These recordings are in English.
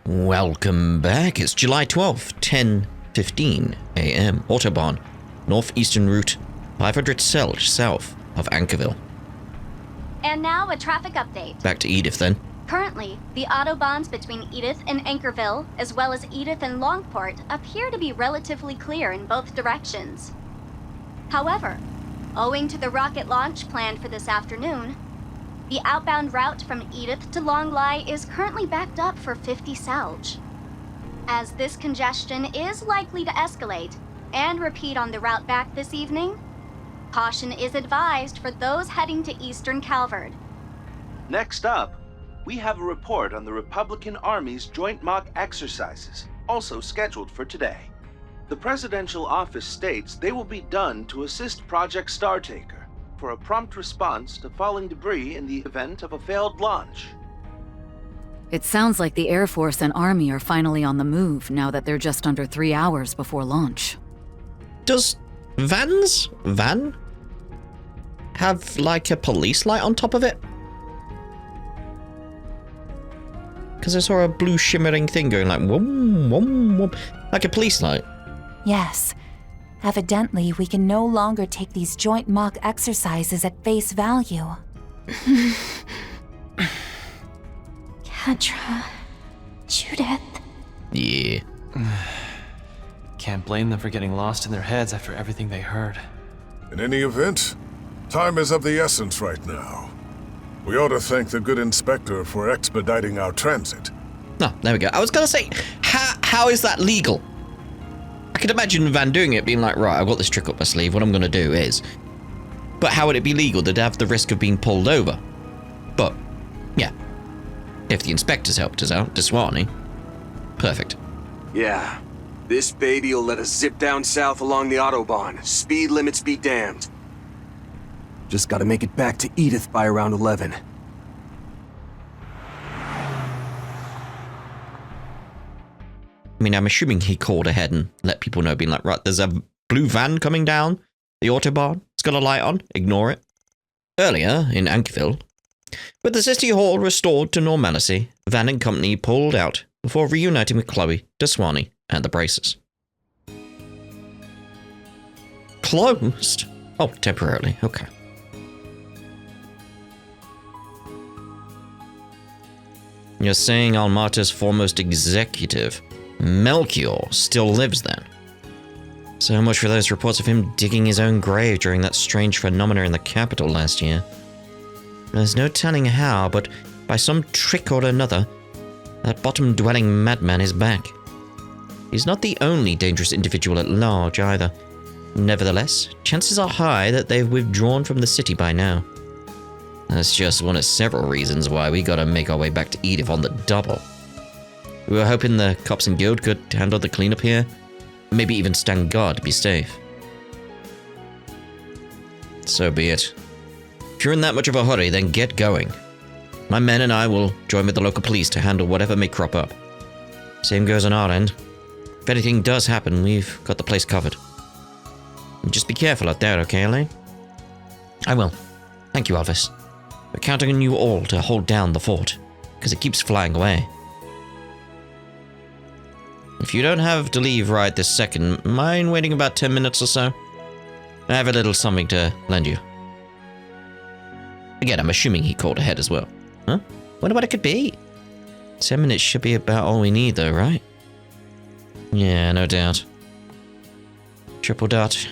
Welcome back. It's July 12th, 10:15 a.m. Autobahn, northeastern route, 500 Selch, south of Ankerville. And now a traffic update. Back to Edith then. Currently, the autobahns between Edith and Ankerville, as well as Edith and Longport, appear to be relatively clear in both directions. However, owing to the rocket launch planned for this afternoon, the outbound route from Edith to Longlai is currently backed up for 50 Selch. As this congestion is likely to escalate and repeat on the route back this evening, caution is advised for those heading to Eastern Calvert. Next up, we have a report on the Republican Army's joint mock exercises, also scheduled for today. The presidential office states they will be done to assist Project Startaker for a prompt response to falling debris in the event of a failed launch. It sounds like the Air Force and Army are finally on the move now that they're just under 3 hours before launch. Does van have like a police light on top of it? Because I saw a blue shimmering thing going like whoom, whoom, whoom, like a police light. Yes. Evidently, we can no longer take these joint mock exercises at face value. Kedra, Judith. Yeah. Can't blame them for getting lost in their heads after everything they heard. In any event, time is of the essence right now. We ought to thank the good inspector for expediting our transit. Oh, there we go. I was going to say, how is that legal? I could imagine Van doing it, being like, right, I've got this trick up my sleeve, what I'm going to do is... But how would it be legal? They'd have the risk of being pulled over. But, yeah. If the inspectors helped us out, Deswani, perfect. Yeah. This baby'll let us zip down south along the Autobahn. Speed limits be damned. Just gotta make it back to Edith by around 11. I mean, I'm assuming he called ahead and let people know, being like, right, there's a blue van coming down the Autobahn. It's got a light on. Ignore it. Earlier, in Ankerville, with the City Hall restored to normalcy, Van and company pulled out before reuniting with Chloe, Deswani, and the Braces. Closed? Oh, temporarily. Okay. You're saying Almata's foremost executive, Melchior, still lives then? So much for those reports of him digging his own grave during that strange phenomena in the capital last year. There's no telling how, but by some trick or another, that bottom-dwelling madman is back. He's not the only dangerous individual at large either. Nevertheless, chances are high that they've withdrawn from the city by now. That's just one of several reasons why we gotta make our way back to Edith on the double. We were hoping the cops and guild could handle the cleanup here, maybe even stand guard to be safe. So be it. If you're in that much of a hurry, then get going. My men and I will join with the local police to handle whatever may crop up. Same goes on our end. If anything does happen, we've got the place covered. And just be careful out there, okay, Elaine? I will. Thank you, Elvis. We're counting on you all to hold down the fort, because it keeps flying away. If you don't have to leave right this second, mind waiting about 10 minutes or so? I have a little something to lend you. Again, I'm assuming he called ahead as well. Huh? Wonder what it could be. 10 minutes should be about all we need though, right? Yeah, no doubt. Triple dot.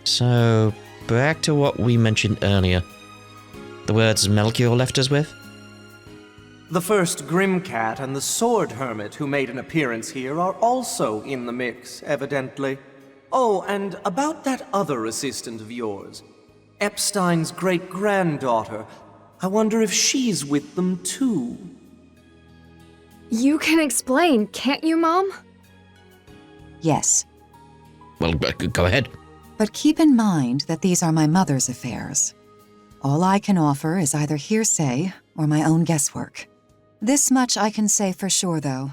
So, back to what we mentioned earlier. The words Melchior left us with? The first Grimcat and the Sword Hermit who made an appearance here are also in the mix, evidently. Oh, and about that other assistant of yours, Epstein's great-granddaughter. I wonder if she's with them too. You can explain, can't you, Mom? Yes. Well, go ahead. But keep in mind that these are my mother's affairs. All I can offer is either hearsay or my own guesswork. This much I can say for sure, though.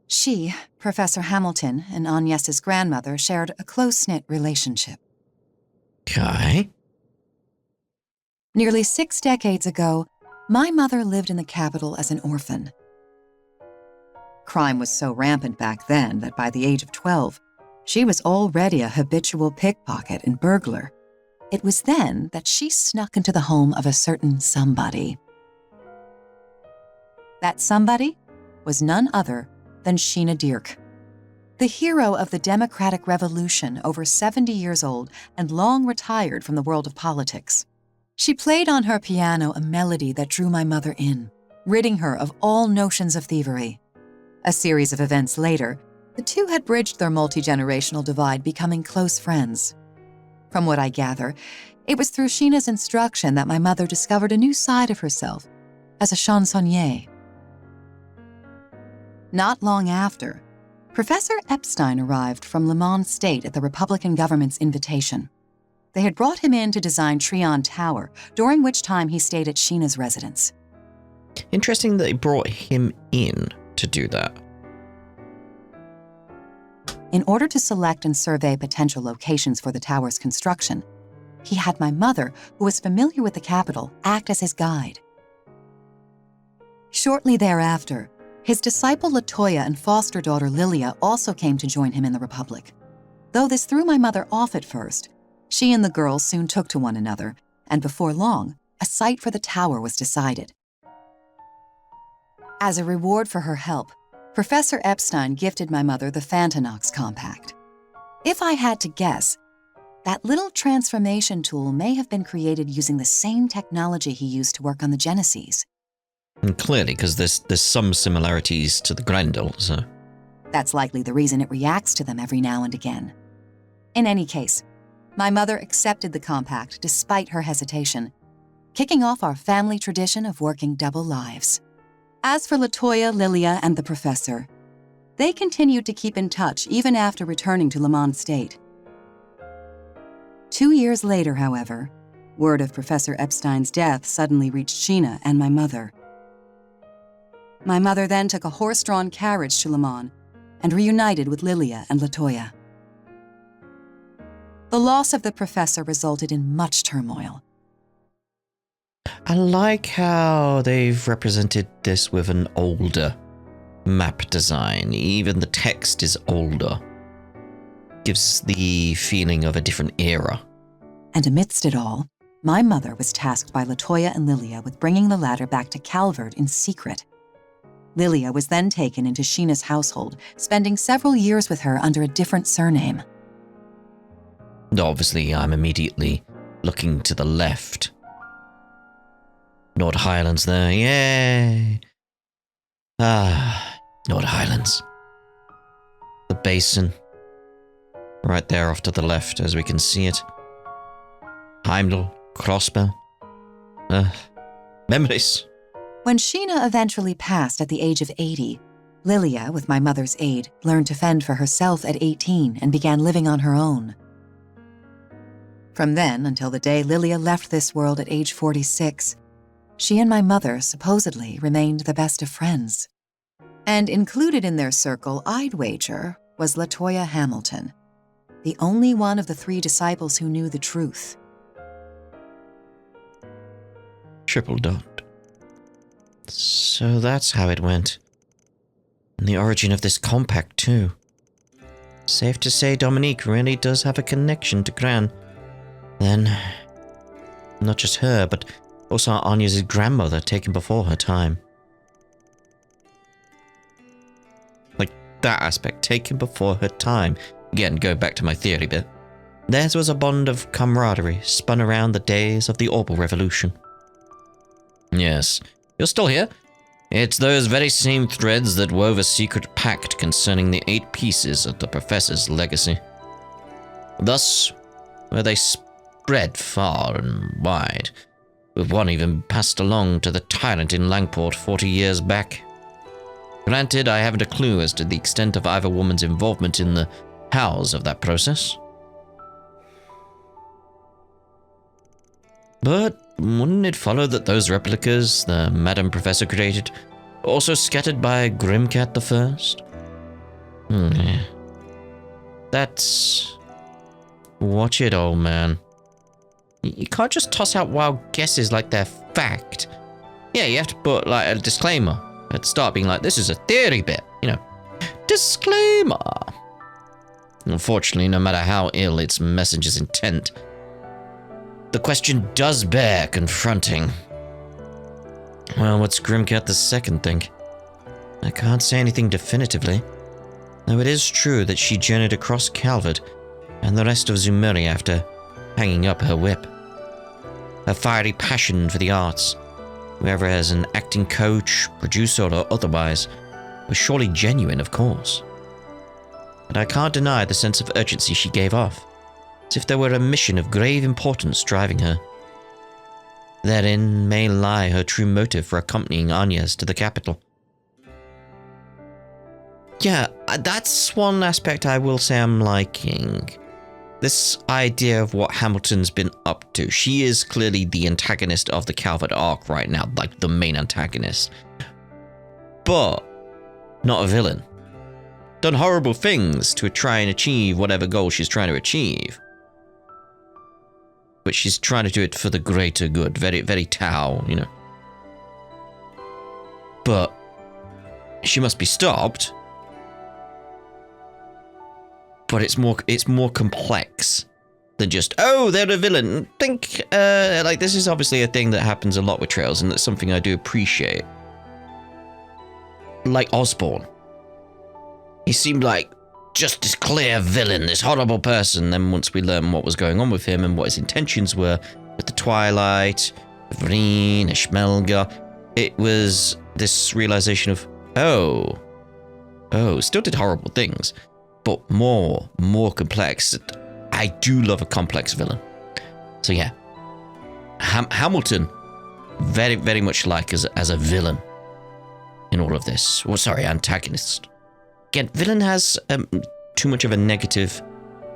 She, Professor Hamilton, and Agnes's grandmother shared a close-knit relationship. Okay. Nearly 6 decades ago, my mother lived in the capital as an orphan. Crime was so rampant back then that by the age of 12, she was already a habitual pickpocket and burglar. It was then that she snuck into the home of a certain somebody. That somebody was none other than Sheena Dirk, the hero of the Democratic Revolution, over 70 years old and long retired from the world of politics. She played on her piano a melody that drew my mother in, ridding her of all notions of thievery. A series of events later, the two had bridged their multi-generational divide, becoming close friends. From what I gather, it was through Sheena's instruction that my mother discovered a new side of herself as a chansonnier. Not long after, Professor Epstein arrived from Le Mans State at the Republican government's invitation. They had brought him in to design Trion Tower, during which time he stayed at Sheena's residence. Interesting that they brought him in to do that. In order to select and survey potential locations for the tower's construction, he had my mother, who was familiar with the capital, act as his guide. Shortly thereafter, his disciple Latoya and foster daughter Lilia also came to join him in the Republic. Though this threw my mother off at first, she and the girls soon took to one another, and before long, a site for the tower was decided. As a reward for her help, Professor Epstein gifted my mother the Fantanox Compact. If I had to guess, that little transformation tool may have been created using the same technology he used to work on the Genesees. And clearly, because there's some similarities to the Grendel, so... That's likely the reason it reacts to them every now and again. In any case, my mother accepted the compact despite her hesitation, kicking off our family tradition of working double lives. As for Latoya, Lilia, and the professor, they continued to keep in touch even after returning to Le Mans State. 2 years later, however, word of Professor Epstein's death suddenly reached Sheena and my mother. My mother then took a horse-drawn carriage to Le Mans and reunited with Lilia and Latoya. The loss of the professor resulted in much turmoil. I like how they've represented this with an older map design. Even the text is older. Gives the feeling of a different era. And amidst it all, my mother was tasked by Latoya and Lilia with bringing the latter back to Calvert in secret. Lilia was then taken into Sheena's household, spending several years with her under a different surname. Obviously, I'm immediately looking to the left. North Highlands there, yay! North Highlands. The basin. Right there off to the left, as we can see it. Heimdall, Crossbell. Memories. When Sheena eventually passed at the age of 80, Lilia, with my mother's aid, learned to fend for herself at 18 and began living on her own. From then until the day Lilia left this world at age 46, she and my mother supposedly remained the best of friends. And included in their circle, I'd wager, was Latoya Hamilton, the only one of the 3 disciples who knew the truth. Triple dot. So that's how it went. And the origin of this compact, too. Safe to say Dominique really does have a connection to Gran. Then, not just her, but also Anya's grandmother taken before her time. Like, that aspect, taken before her time. Again, going back to my theory bit. Theirs was a bond of camaraderie spun around the days of the Orbal Revolution. Yes, you're still here. It's those very same threads that wove a secret pact concerning the 8 pieces of the Professor's legacy. Thus, were they spread far and wide, with one even passed along to the tyrant in Langport 40 years back. Granted, I haven't a clue as to the extent of either woman's involvement in the hows of that process. But wouldn't it follow that those replicas the Madam Professor created were also scattered by Grimcat the First? That's... Watch it, old man. You can't just toss out wild guesses like they're fact. Yeah, you have to put, like, a disclaimer. I'd start being like, this is a theory bit, you know. Disclaimer. Unfortunately, no matter how ill its messenger's intent, the question does bear confronting. Well, what's Grimcat the Second think? I can't say anything definitively, though it is true that she journeyed across Calvert and the rest of Zumuri after hanging up her whip. Her fiery passion for the arts, whether as an acting coach, producer, or otherwise, was surely genuine, of course. But I can't deny the sense of urgency she gave off, as if there were a mission of grave importance driving her. Therein may lie her true motive for accompanying Agnes to the capital. Yeah, that's one aspect I will say I'm liking. This idea of what Hamilton's been up to. She is clearly the antagonist of the Calvert arc right now, like the main antagonist. But not a villain. Done horrible things to try and achieve whatever goal she's trying to achieve. But she's trying to do it for the greater good. Very, very Tao, you know. But she must be stopped. But it's more complex than just, oh, they're a villain. Think, like, this is obviously a thing that happens a lot with Trails, and that's something I do appreciate. Like Osborn. He seemed like just this clear villain, this horrible person. Then once we learned what was going on with him and what his intentions were with the Twilight, Vreen, Ishmelga, it was this realization of, oh, still did horrible things, but more complex. I do love a complex villain. So yeah, Hamilton, very, very much like as a villain in all of this. Well, sorry, antagonist. Again, villain has too much of a negative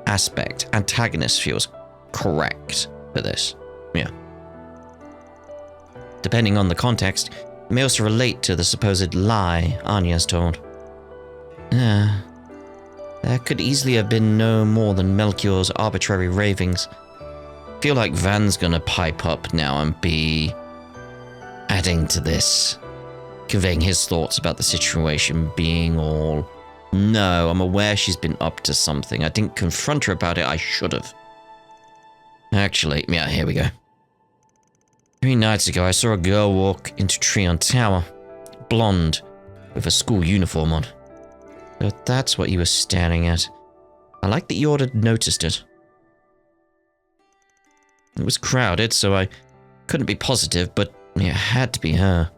aspect. Antagonist feels correct for this. Yeah. Depending on the context, it may also relate to the supposed lie Anya's told. There could easily have been no more than Melchior's arbitrary ravings. Feel like Van's gonna pipe up now and be adding to this, conveying his thoughts about the situation being all, no, I'm aware she's been up to something. I didn't confront her about it, I should have. Actually, yeah, here we go. 3 nights ago, I saw a girl walk into Treon Tower, blonde, with a school uniform on. So that's what you were staring at. I like that you had noticed it. It was crowded, so I couldn't be positive, but it had to be her.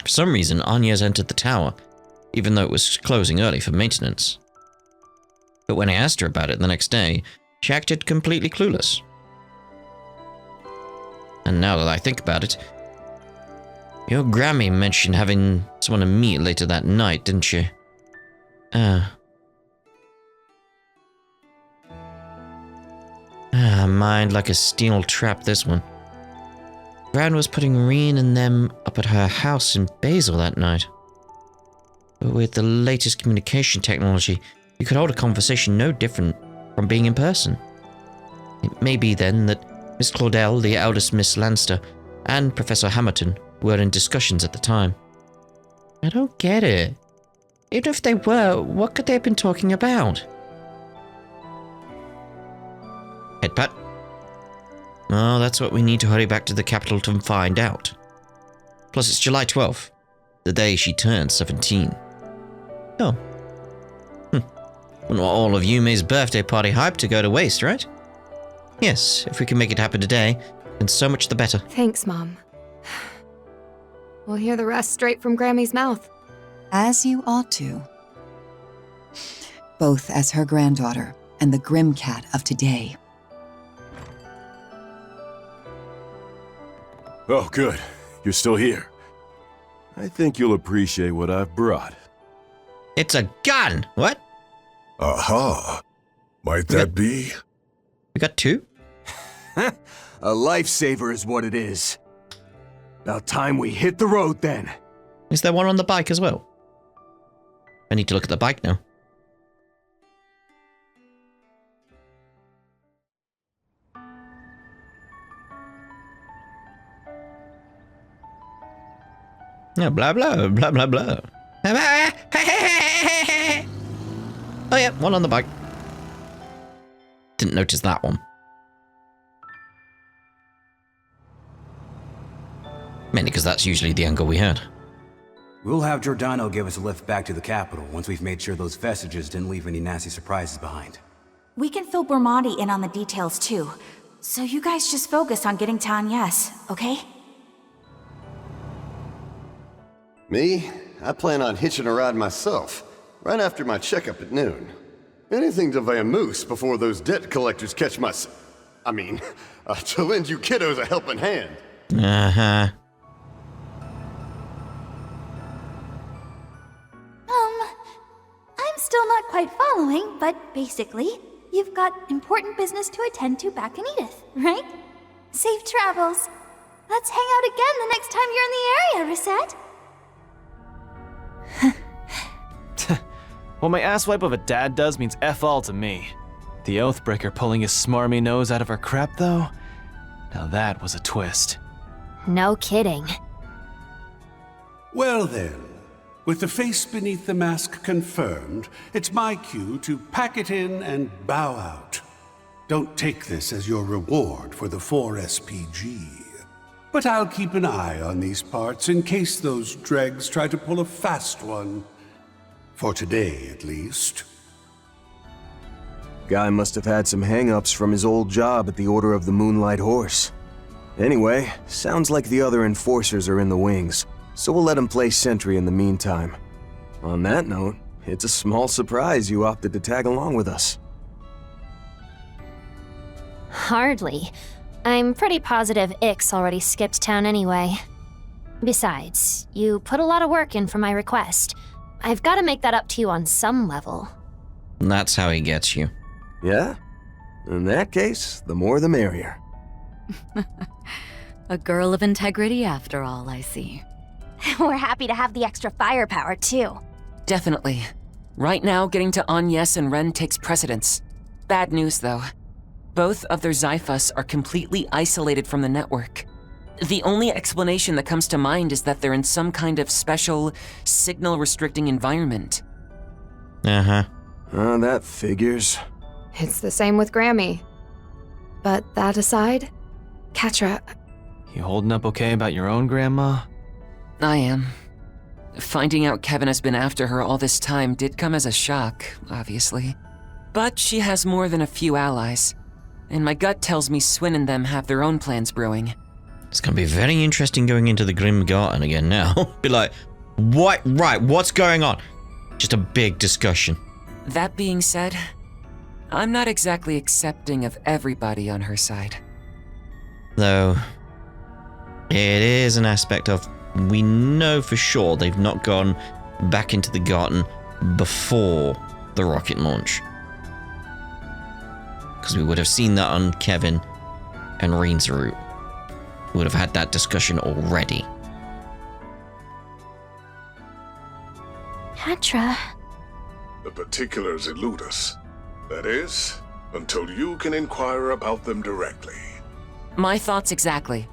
For some reason, Agnes entered the tower, even though it was closing early for maintenance. But when I asked her about it the next day, she acted completely clueless. And now that I think about it, your Grammy mentioned having someone to meet later that night, didn't she? Mind like a steel trap, this one. Gran was putting Reen and them up at her house in Basel that night. But with the latest communication technology, you could hold a conversation no different from being in person. It may be then that Miss Claudel, the eldest Miss Lanster, and Professor Hamilton were in discussions at the time. I don't get it. Even if they were, what could they have been talking about? Head pat. Well, that's what we need to hurry back to the capital to find out. Plus, it's July 12th, the day she turned 17. Oh. Wouldn't want all of Yume's birthday party hype to go to waste, right? Yes, if we can make it happen today, then so much the better. Thanks, Mom. We'll hear the rest straight from Grammy's mouth. As you ought to. Both as her granddaughter and the Grim Cat of today. Oh, good. You're still here. I think you'll appreciate what I've brought. It's a gun! What? Aha. Might that be? We got 2? A lifesaver is what it is. About time we hit the road then. Is there one on the bike as well? I need to look at the bike now. Yeah, blah, blah, blah, blah, blah. Oh, yeah, one on the bike. Didn't notice that one. Mainly because that's usually the angle we had. We'll have Giordano give us a lift back to the capital once we've made sure those vestiges didn't leave any nasty surprises behind. We can fill Bermonti in on the details too. So you guys just focus on getting to Agnes, okay? Me? I plan on hitching a ride myself, right after my checkup at noon. Anything to vamoose before those debt collectors catch my to lend you kiddos a helping hand. Uh-huh. I'm still not quite following, but basically, you've got important business to attend to back in Edith, right? Safe travels. Let's hang out again the next time you're in the area, Reset. What my asswipe of a dad does means F all to me. The Oathbreaker pulling his smarmy nose out of her crap, though? Now that was a twist. No kidding. Well then, with the face beneath the mask confirmed, it's my cue to pack it in and bow out. Don't take this as your reward for the 4 SPG. But I'll keep an eye on these parts in case those dregs try to pull a fast one. For today, at least. Guy must have had some hang-ups from his old job at the Order of the Moonlight Horse. Anyway, sounds like the other enforcers are in the wings, so we'll let him play sentry in the meantime. On that note, it's a small surprise you opted to tag along with us. Hardly. I'm pretty positive Ix already skipped town anyway. Besides, you put a lot of work in for my request. I've got to make that up to you on some level. That's how he gets you. Yeah? In that case, the more the merrier. A girl of integrity after all, I see. We're happy to have the extra firepower, too. Definitely. Right now, getting to Agnes and Ren takes precedence. Bad news, though. Both of their Zyphus are completely isolated from the network. The only explanation that comes to mind is that they're in some kind of special, signal-restricting environment. Uh-huh. That figures. It's the same with Grammy. But that aside, Katra... You holding up okay about your own grandma? I am. Finding out Kevin has been after her all this time did come as a shock, obviously. But she has more than a few allies. And my gut tells me Swin and them have their own plans brewing. It's gonna be very interesting going into the Grim Garden again now. Be like, what? Right, what's going on? Just a big discussion. That being said, I'm not exactly accepting of everybody on her side. Though, it is an aspect of, we know for sure they've not gone back into the garden before the rocket launch. Because we would have seen that on Kevin and Reen's route. We would have had that discussion already. Katra... The particulars elude us. That is, until you can inquire about them directly. My thoughts exactly.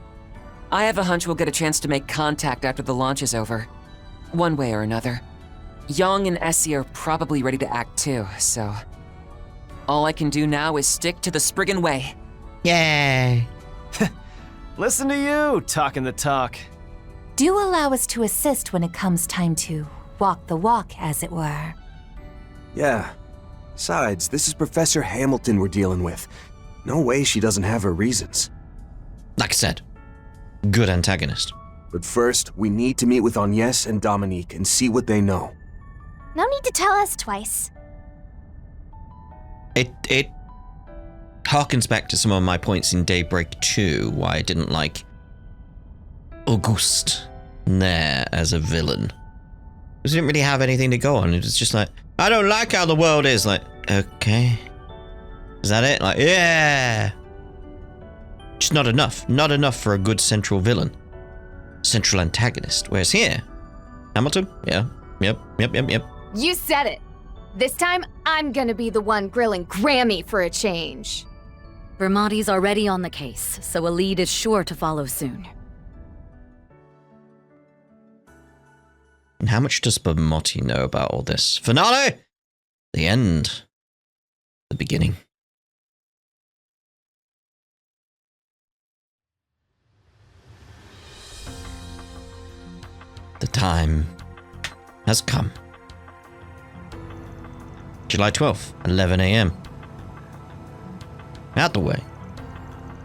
I have a hunch we'll get a chance to make contact after the launch is over. One way or another. Young and Essie are probably ready to act too, so... all I can do now is stick to the Spriggan way. Yay! Listen to you, talking the talk. Do allow us to assist when it comes time to walk the walk, as it were. Yeah. Besides, this is Professor Hamilton we're dealing with. No way she doesn't have her reasons. Like I said, good antagonist. But first, we need to meet with Agnes and Dominique and see what they know. No need to tell us twice. It harkens back to some of my points in Daybreak 2, why I didn't like Auguste there as a villain. Because he didn't really have anything to go on. It was just like, I don't like how the world is. Like, okay. Is that it? Like, yeah. Just not enough. Not enough for a good central villain. Central antagonist. Whereas here, Hamilton? Yeah. Yep. You said it. This time, I'm gonna be the one grilling Grammy for a change. Bermonti's already on the case, so a lead is sure to follow soon. And how much does Bermotti know about all this? Finale! The end. The beginning. The time has come. July 12th, 11 a.m. Out the way.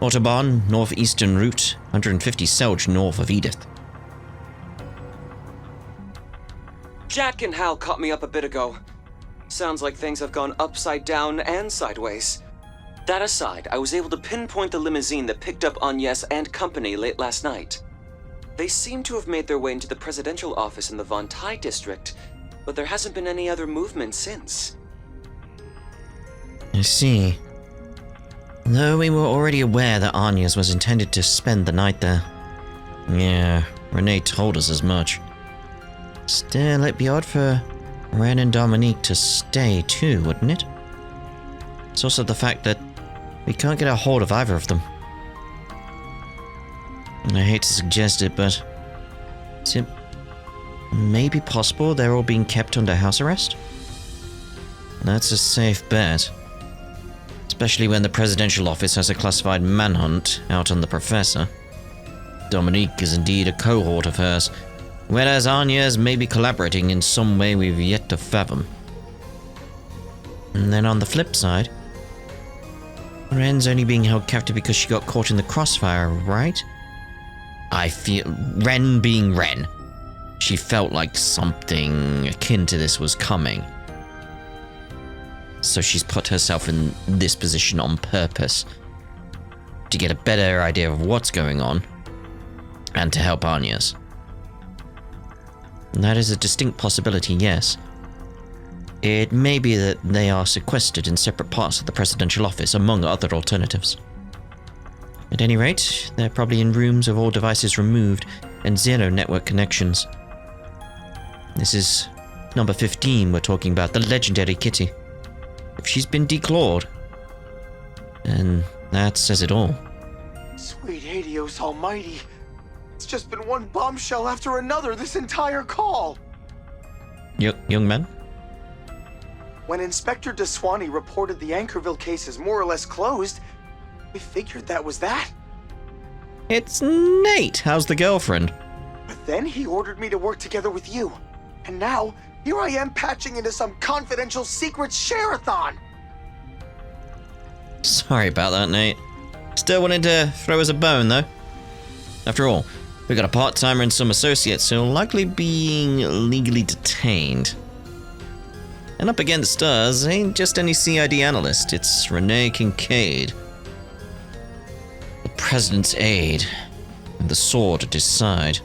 Autobahn, northeastern route, 150 Selge north of Edith. Jack and Hal caught me up a bit ago. Sounds like things have gone upside down and sideways. That aside, I was able to pinpoint the limousine that picked up Agnes and company late last night. They seem to have made their way into the presidential office in the Von Tai district, but there hasn't been any other movement since. I see. Though we were already aware that Agnes was intended to spend the night there. Yeah, Renee told us as much. Still, it'd be odd for Ren and Dominique to stay too, wouldn't it? It's also the fact that we can't get a hold of either of them. I hate to suggest it, but is it maybe possible they're all being kept under house arrest? That's a safe bet. Especially when the presidential office has a classified manhunt out on the professor. Dominique is indeed a cohort of hers, whereas Agnes may be collaborating in some way we've yet to fathom. And then on the flip side, Ren's only being held captive because she got caught in the crossfire, right? I feel... Ren being Ren. She felt like something akin to this was coming. So she's put herself in this position on purpose. To get a better idea of what's going on. And to help Agnes. That is a distinct possibility, yes. It may be that they are sequestered in separate parts of the presidential office, among other alternatives. At any rate, they're probably in rooms with all devices removed and zero network connections. This is number 15 we're talking about, the legendary Kitty. If she's been declawed, then that says it all. Sweet Hadios almighty. It's just been one bombshell after another this entire call. Young man? When Inspector DeSwanee reported the Anchorville case is more or less closed, we figured that was that. It's Nate. How's the girlfriend? But then he ordered me to work together with you. And now, here I am patching into some confidential secret share-a-thon. Sorry about that, Nate. Still wanted to throw us a bone, though. After all, we got a part-timer and some associates who'll likely being legally detained. And up against us ain't just any CID analyst, it's Renee Kincaid. The President's aide, and the sword at his side.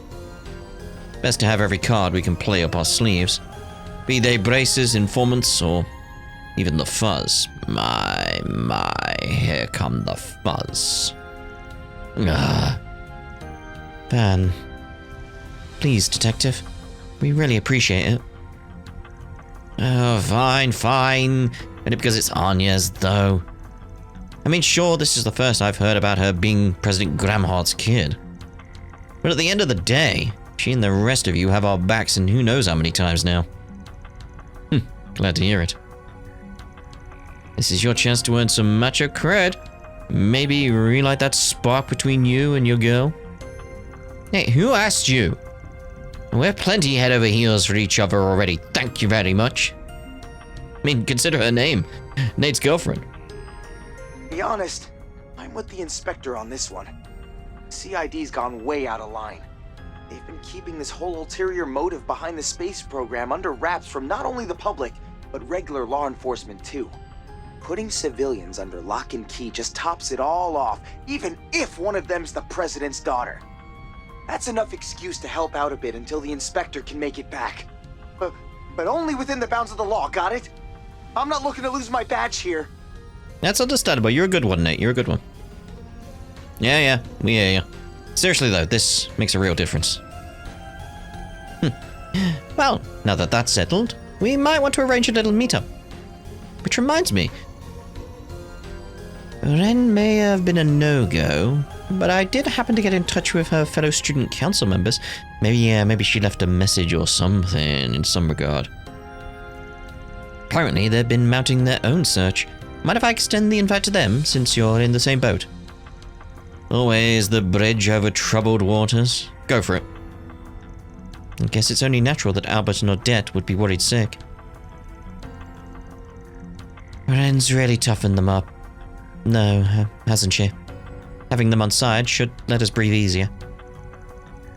Best to have every card we can play up our sleeves. Be they braces, informants, or even the fuzz. My, here come the fuzz. Van. Please, Detective. We really appreciate it. Oh, fine. Only because it's Agnes, though. I mean, sure, this is the first I've heard about her being President Gramhart's kid. But at the end of the day, she and the rest of you have our backs and who knows how many times now. Glad to hear it. This is your chance to earn some macho cred. Maybe relight that spark between you and your girl. Hey, who asked you? We're plenty head over heels for each other already, thank you very much. I mean, consider her name. Nate's girlfriend. To be honest, I'm with the inspector on this one. CID's gone way out of line. They've been keeping this whole ulterior motive behind the space program under wraps from not only the public, but regular law enforcement too. Putting civilians under lock and key just tops it all off, even if one of them's the president's daughter. That's enough excuse to help out a bit until the inspector can make it back. But only within the bounds of the law, got it? I'm not looking to lose my badge here. That's understandable. You're a good one, Nate. You're a good one. Yeah, we hear you. Seriously though, this makes a real difference. Well, now that that's settled, we might want to arrange a little meetup. Which reminds me, Ren may have been a no-go, but I did happen to get in touch with her fellow student council members. Maybe she left a message or something in some regard. Apparently, they've been mounting their own search. Mind if I extend the invite to them, since you're in the same boat? Always the bridge over troubled waters. Go for it. I guess it's only natural that Albert and Odette would be worried sick. Ren's really toughened them up. No, hasn't she? Having them on side should let us breathe easier.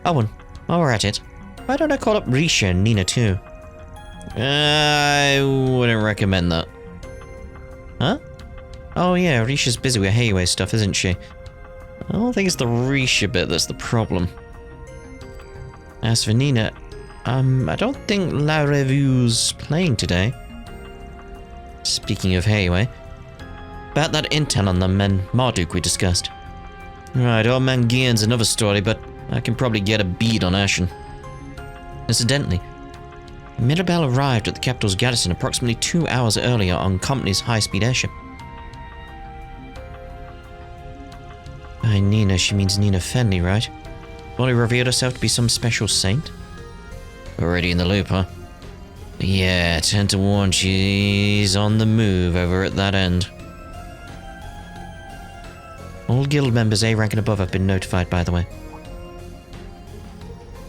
Oh, and while we're at it, why don't I call up Risha and Nina too? I wouldn't recommend that. Huh? Oh yeah, Risha's busy with Hayway stuff, isn't she? I don't think it's the Risha bit that's the problem. As for Nina, I don't think La Revue's playing today. Speaking of Hayway, about that intel on them and Marduk we discussed. Right, old man Guillen's another story, but I can probably get a bead on Ashen. Incidentally, Mirabelle arrived at the capital's garrison approximately 2 hours earlier on company's high-speed airship. By Nina, she means Nina Fenley, right? Molly revealed herself to be some special saint? Already in the loop, huh? Yeah, 10 to 1, she's on the move over at that end. All guild members A rank and above have been notified, by the way.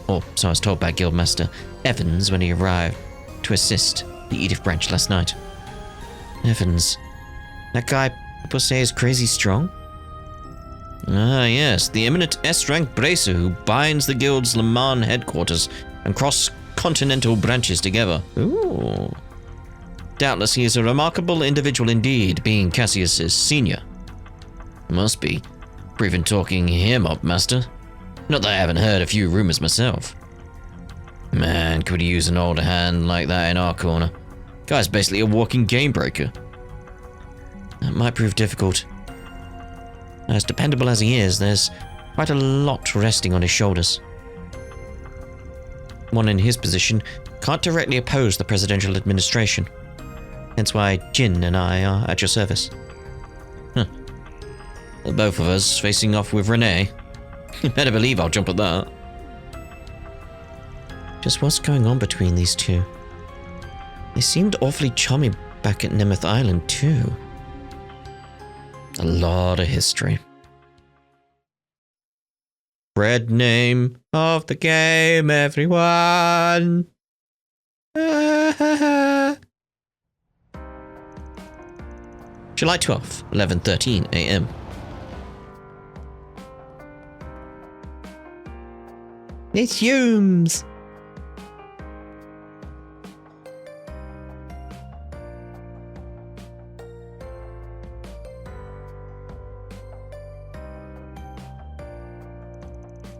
Or so I was told by Guildmaster Evans when he arrived to assist the Edith branch last night. Evans? That guy people say is crazy strong? Ah yes, the eminent S-rank bracer who binds the guild's Le Mans headquarters and cross-continental branches together. Ooh. Doubtless he is a remarkable individual indeed, being Cassius's senior. Must be. For even talking him up, Master. Not that I haven't heard a few rumors myself. Man, could we use an older hand like that in our corner? Guy's basically a walking game breaker. That might prove difficult. As dependable as he is, there's quite a lot resting on his shoulders. One in his position can't directly oppose the presidential administration. Hence why Jin and I are at your service. Huh. Both of us facing off with Renee. You better believe I'll jump at that. Just what's going on between these two? They seemed awfully chummy back at Nemeth Island too. A lot of history. Red name of the game, everyone. July 12th, 11:13 a.m. It's Humes!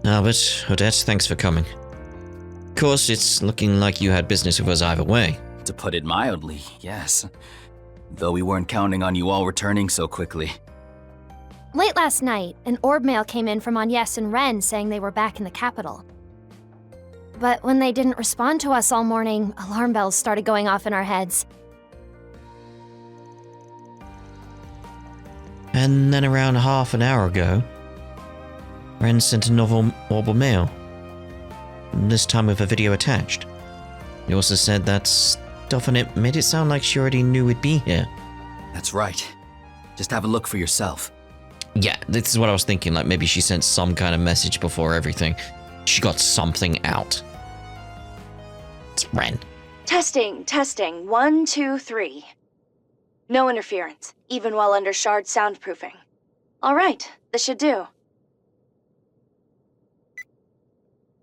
Albert, Odette, thanks for coming. Of course, it's looking like you had business with us either way. To put it mildly, yes. Though we weren't counting on you all returning so quickly. Late last night, an orb mail came in from Agnes and Ren saying they were back in the capital. But when they didn't respond to us all morning, alarm bells started going off in our heads. And then around half an hour ago, Ren sent another orb mail. This time with a video attached. He also said that stuff on it made it sound like she already knew we'd be here. That's right. Just have a look for yourself. Yeah, this is what I was thinking, like maybe she sent some kind of message before everything. She got something out. It's Ren. Testing. 1, 2, 3. No interference, even while under shard soundproofing. Alright, this should do.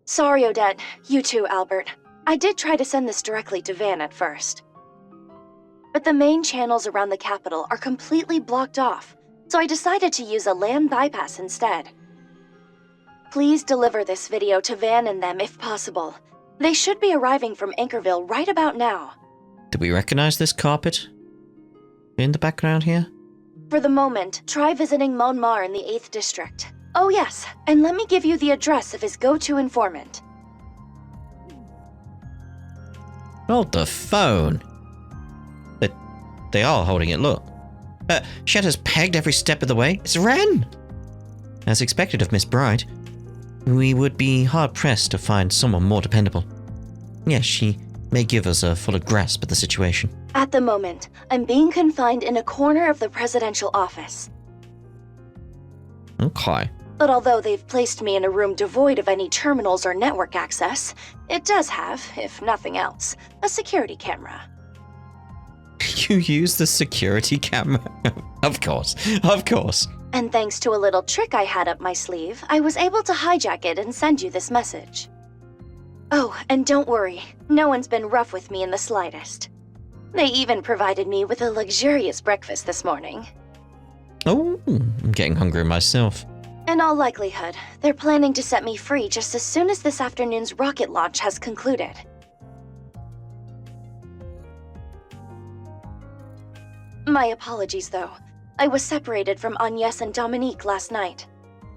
Sorry, Odette. You too, Albert. I did try to send this directly to Van at first. But the main channels around the capital are completely blocked off, so I decided to use a land bypass instead. Please deliver this video to Van and them if possible. They should be arriving from Anchorville right about now. Do we recognize this carpet in the background here? For the moment, try visiting Monmar in the 8th District. Oh yes, and let me give you the address of his go-to informant. Hold the phone. But they are holding it, look. Shed has pegged every step of the way. It's Ren! As expected of Miss Bright, we would be hard-pressed to find someone more dependable. Yes, she may give us a fuller grasp of the situation. At the moment, I'm being confined in a corner of the presidential office. Okay. But although they've placed me in a room devoid of any terminals or network access, it does have, if nothing else, a security camera. You use the security camera? Of course, of course. And thanks to a little trick I had up my sleeve, I was able to hijack it and send you this message. Oh, and don't worry, no one's been rough with me in the slightest. They even provided me with a luxurious breakfast this morning. Oh, I'm getting hungry myself. In all likelihood, they're planning to set me free just as soon as this afternoon's rocket launch has concluded. My apologies, though. I was separated from Agnes and Dominique last night.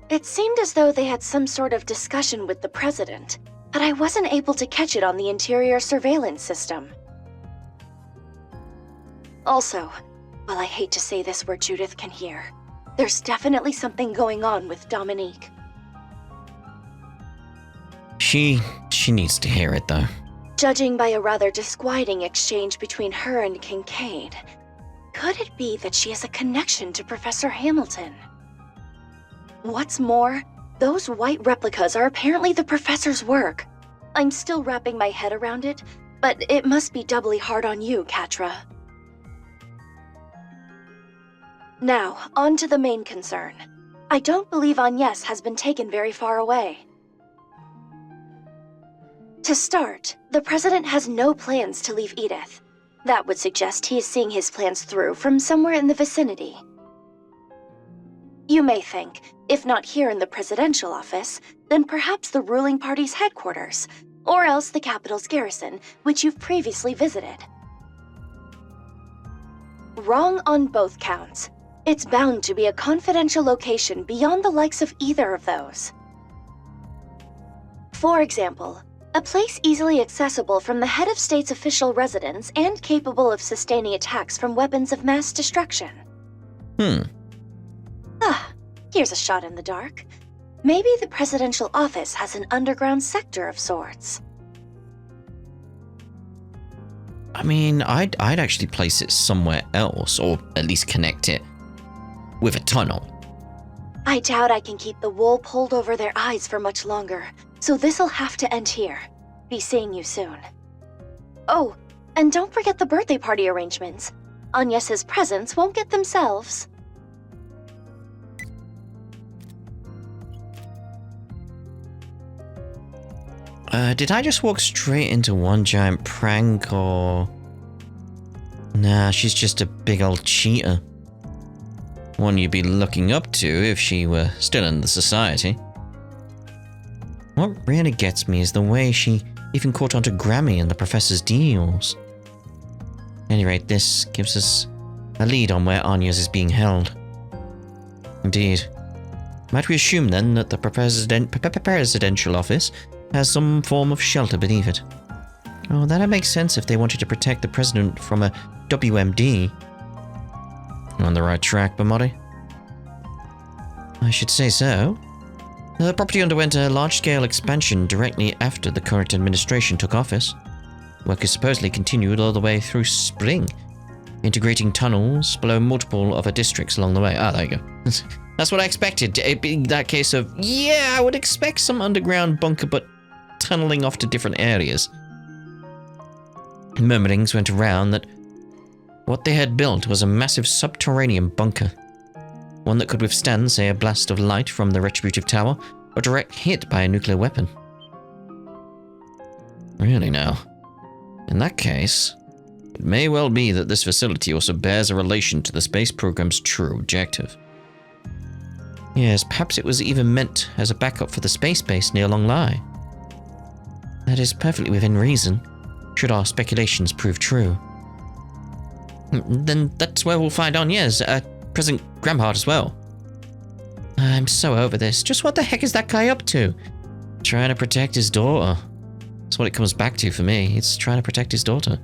It seemed as though they had some sort of discussion with the president, but I wasn't able to catch it on the interior surveillance system. Also, while I hate to say this where Judith can hear, there's definitely something going on with Dominique. She needs to hear it, though. Judging by a rather disquieting exchange between her and Kincaid, could it be that she has a connection to Professor Hamilton? What's more, those white replicas are apparently the professor's work. I'm still wrapping my head around it, but it must be doubly hard on you, Katra. Now, on to the main concern. I don't believe Agnes has been taken very far away. To start, the President has no plans to leave Edith. That would suggest he is seeing his plans through from somewhere in the vicinity. You may think, if not here in the presidential office, then perhaps the ruling party's headquarters, or else the capital's garrison, which you've previously visited. Wrong on both counts. It's bound to be a confidential location beyond the likes of either of those. For example, a place easily accessible from the head of state's official residence and capable of sustaining attacks from weapons of mass destruction. Here's a shot in the dark. Maybe the presidential office has an underground sector of sorts. I mean, I'd actually place it somewhere else, or at least connect it with a tunnel. I doubt I can keep the wool pulled over their eyes for much longer, so this'll have to end here. Be seeing you soon. Oh, and don't forget the birthday party arrangements. Agnes's presents won't get themselves. Did I just walk straight into one giant prank, or... Nah, she's just a big old cheater. One you'd be looking up to if she were still in the society. What really gets me is the way she even caught on to Grammy and the professor's deals. At any rate, this gives us a lead on where Agnes is being held. Indeed. Might we assume then that the presidential office has some form of shelter beneath it? Oh, that'd make sense if they wanted to protect the president from a WMD. On the right track, Bamori? I should say so. The property underwent a large-scale expansion directly after the current administration took office. Work is supposedly continued all the way through spring, integrating tunnels below multiple other districts along the way. Ah, there you go. That's what I expected. It being that case of, yeah, I would expect some underground bunker, but tunneling off to different areas. Murmurings went around that what they had built was a massive subterranean bunker. One that could withstand, say, a blast of light from the Retributive Tower, or direct hit by a nuclear weapon. Really now? In that case, it may well be that this facility also bears a relation to the space program's true objective. Yes, perhaps it was even meant as a backup for the space base near Long Lai. That is perfectly within reason, should our speculations prove true. Then that's where we'll find Agnes, President Gramhard as well. I'm so over this. Just what the heck is that guy up to? Trying to protect his daughter. That's what it comes back to for me. It's trying to protect his daughter.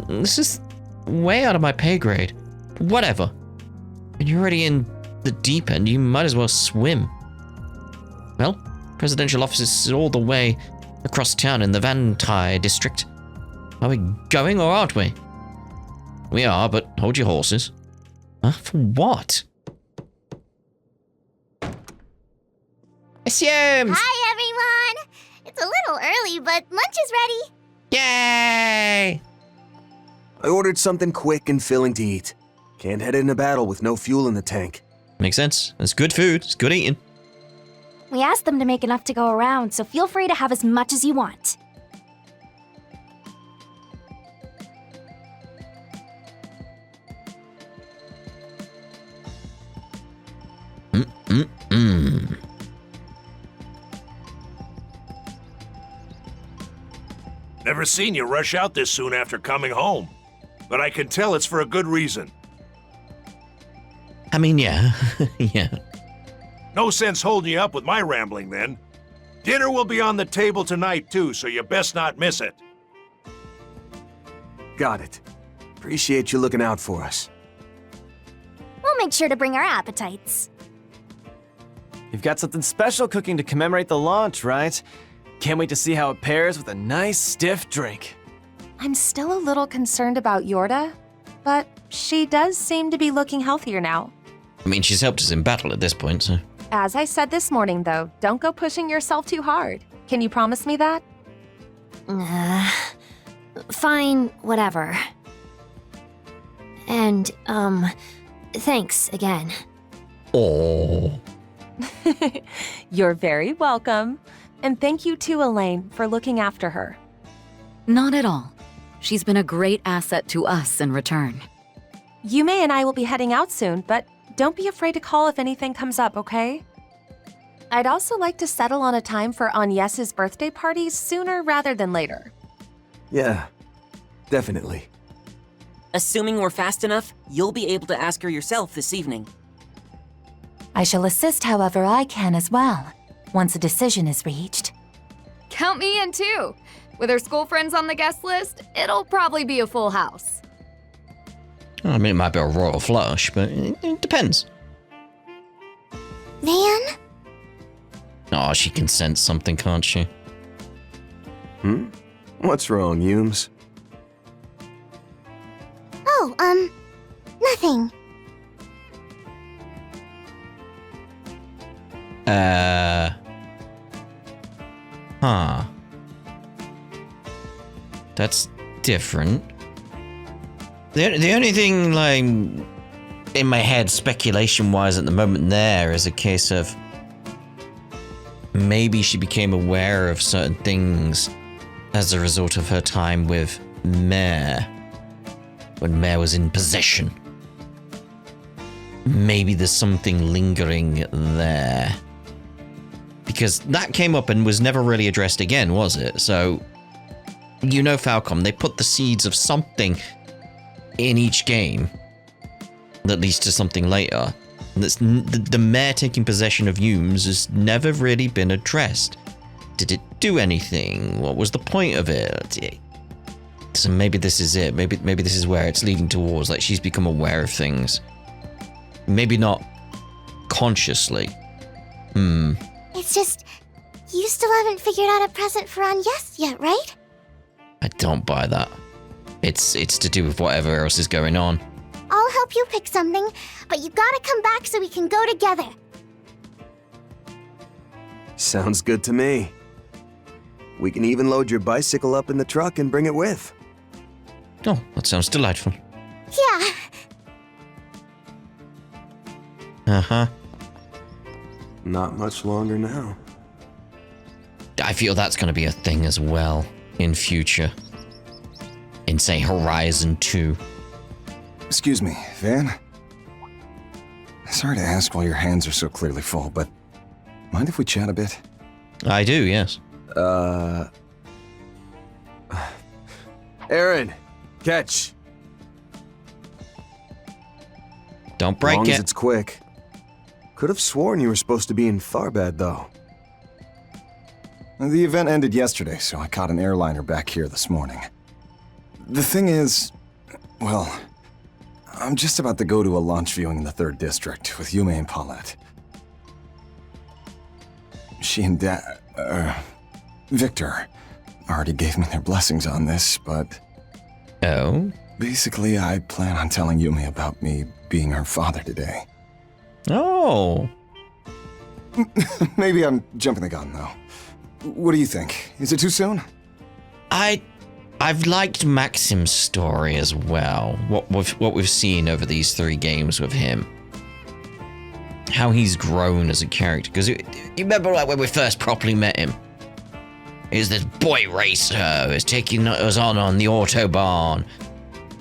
This is way out of my pay grade. Whatever. When you're already in the deep end, you might as well swim. Well, presidential office is all the way across town in the Vantai district. Are we going or aren't we? We are, but hold your horses. Huh? For what? Assumes! Hi, everyone! It's a little early, but lunch is ready. Yay! I ordered something quick and filling to eat. Can't head into battle with no fuel in the tank. Makes sense. It's good food. It's good eating. We asked them to make enough to go around, so feel free to have as much as you want. Never seen you rush out this soon after coming home. But I can tell it's for a good reason. I mean, yeah. Yeah. No sense holding you up with my rambling, then. Dinner will be on the table tonight, too, so you best not miss it. Got it. Appreciate you looking out for us. We'll make sure to bring our appetites. You've got something special cooking to commemorate the launch, right? Can't wait to see how it pairs with a nice stiff drink. I'm still a little concerned about Yorda, but she does seem to be looking healthier now. I mean, she's helped us in battle at this point, so... As I said this morning, though, don't go pushing yourself too hard. Can you promise me that? Fine, whatever. And, thanks again. Oh. You're very welcome. And thank you to Elaine for looking after her. Not at all. She's been a great asset to us in return. Yume and I will be heading out soon, but don't be afraid to call if anything comes up, okay? I'd also like to settle on a time for Agnes's birthday party sooner rather than later. Yeah, definitely. Assuming we're fast enough, you'll be able to ask her yourself this evening. I shall assist however I can as well, once a decision is reached. Count me in too. With her school friends on the guest list, it'll probably be a full house. I mean, it might be a royal flush, but it depends. Van? Oh, she can sense something, can't she? What's wrong, Yumes? Oh, nothing. Huh. That's different. The only thing, like, in my head, speculation-wise at the moment there is a case of maybe she became aware of certain things as a result of her time with Mare, when Mare was in possession. Maybe there's something lingering there. Because that came up and was never really addressed again, was it? So, you know Falcom, they put the seeds of something in each game that leads to something later. That's the Mare taking possession of Yumes has never really been addressed. Did it do anything? What was the point of it? So maybe this is it. Maybe this is where it's leading towards. Like, she's become aware of things. Maybe not consciously. It's just, you still haven't figured out a present for Agnes yet, right? I don't buy that. It's to do with whatever else is going on. I'll help you pick something, but you gotta come back so we can go together. Sounds good to me. We can even load your bicycle up in the truck and bring it with. Oh, that sounds delightful. Yeah. Uh-huh. Not much longer now. I feel that's going to be a thing as well in future. In, say, Horizon 2. Excuse me, Van? Sorry to ask while your hands are so clearly full, but mind if we chat a bit? I do, yes. Aaron, catch. Don't break Long it. as it's quick. Could have sworn you were supposed to be in Tharbad, though. The event ended yesterday, so I caught an airliner back here this morning. The thing is, well, I'm just about to go to a launch viewing in the 3rd District with Yume and Paulette. She and Victor already gave me their blessings on this, but... Oh? Basically, I plan on telling Yume about me being her father today. Oh. Maybe I'm jumping the gun, though. What do you think? Is it too soon? I've liked Maxim's story as well. What we've seen over these 3 games with him. How he's grown as a character. Because you remember like when we first properly met him? He's this boy racer who's taking us on the Autobahn.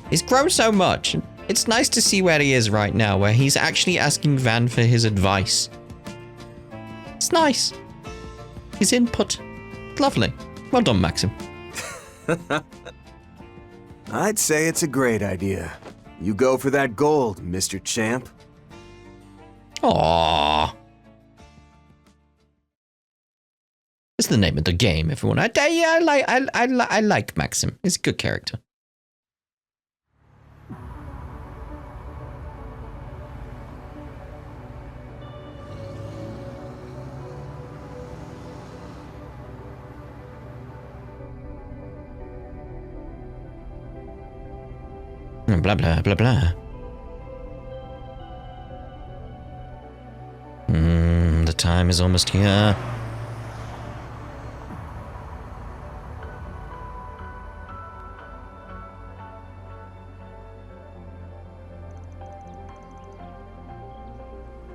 He's grown so much. It's nice to see where he is right now, where he's actually asking Van for his advice. It's nice. His input. Lovely. Well done, Maxim. I'd say it's a great idea. You go for that gold, Mr. Champ. Aww. It's the name of the game, everyone. I like Maxim. He's a good character. Blah, blah, blah, blah. The time is almost here.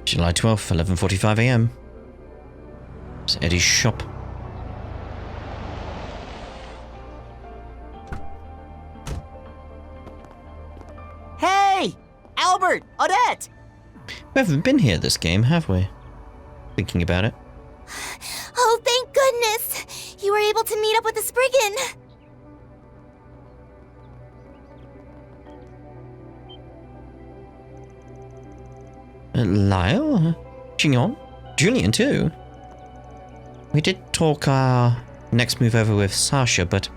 July 12th, 11:45 a.m. It's Eddie's shop. Hey! Albert! Odette! We haven't been here this game, have we? Thinking about it. Oh, thank goodness! You were able to meet up with the Spriggan! Lyle? Chignon? Julian too? We did talk our next move over with Sasha, but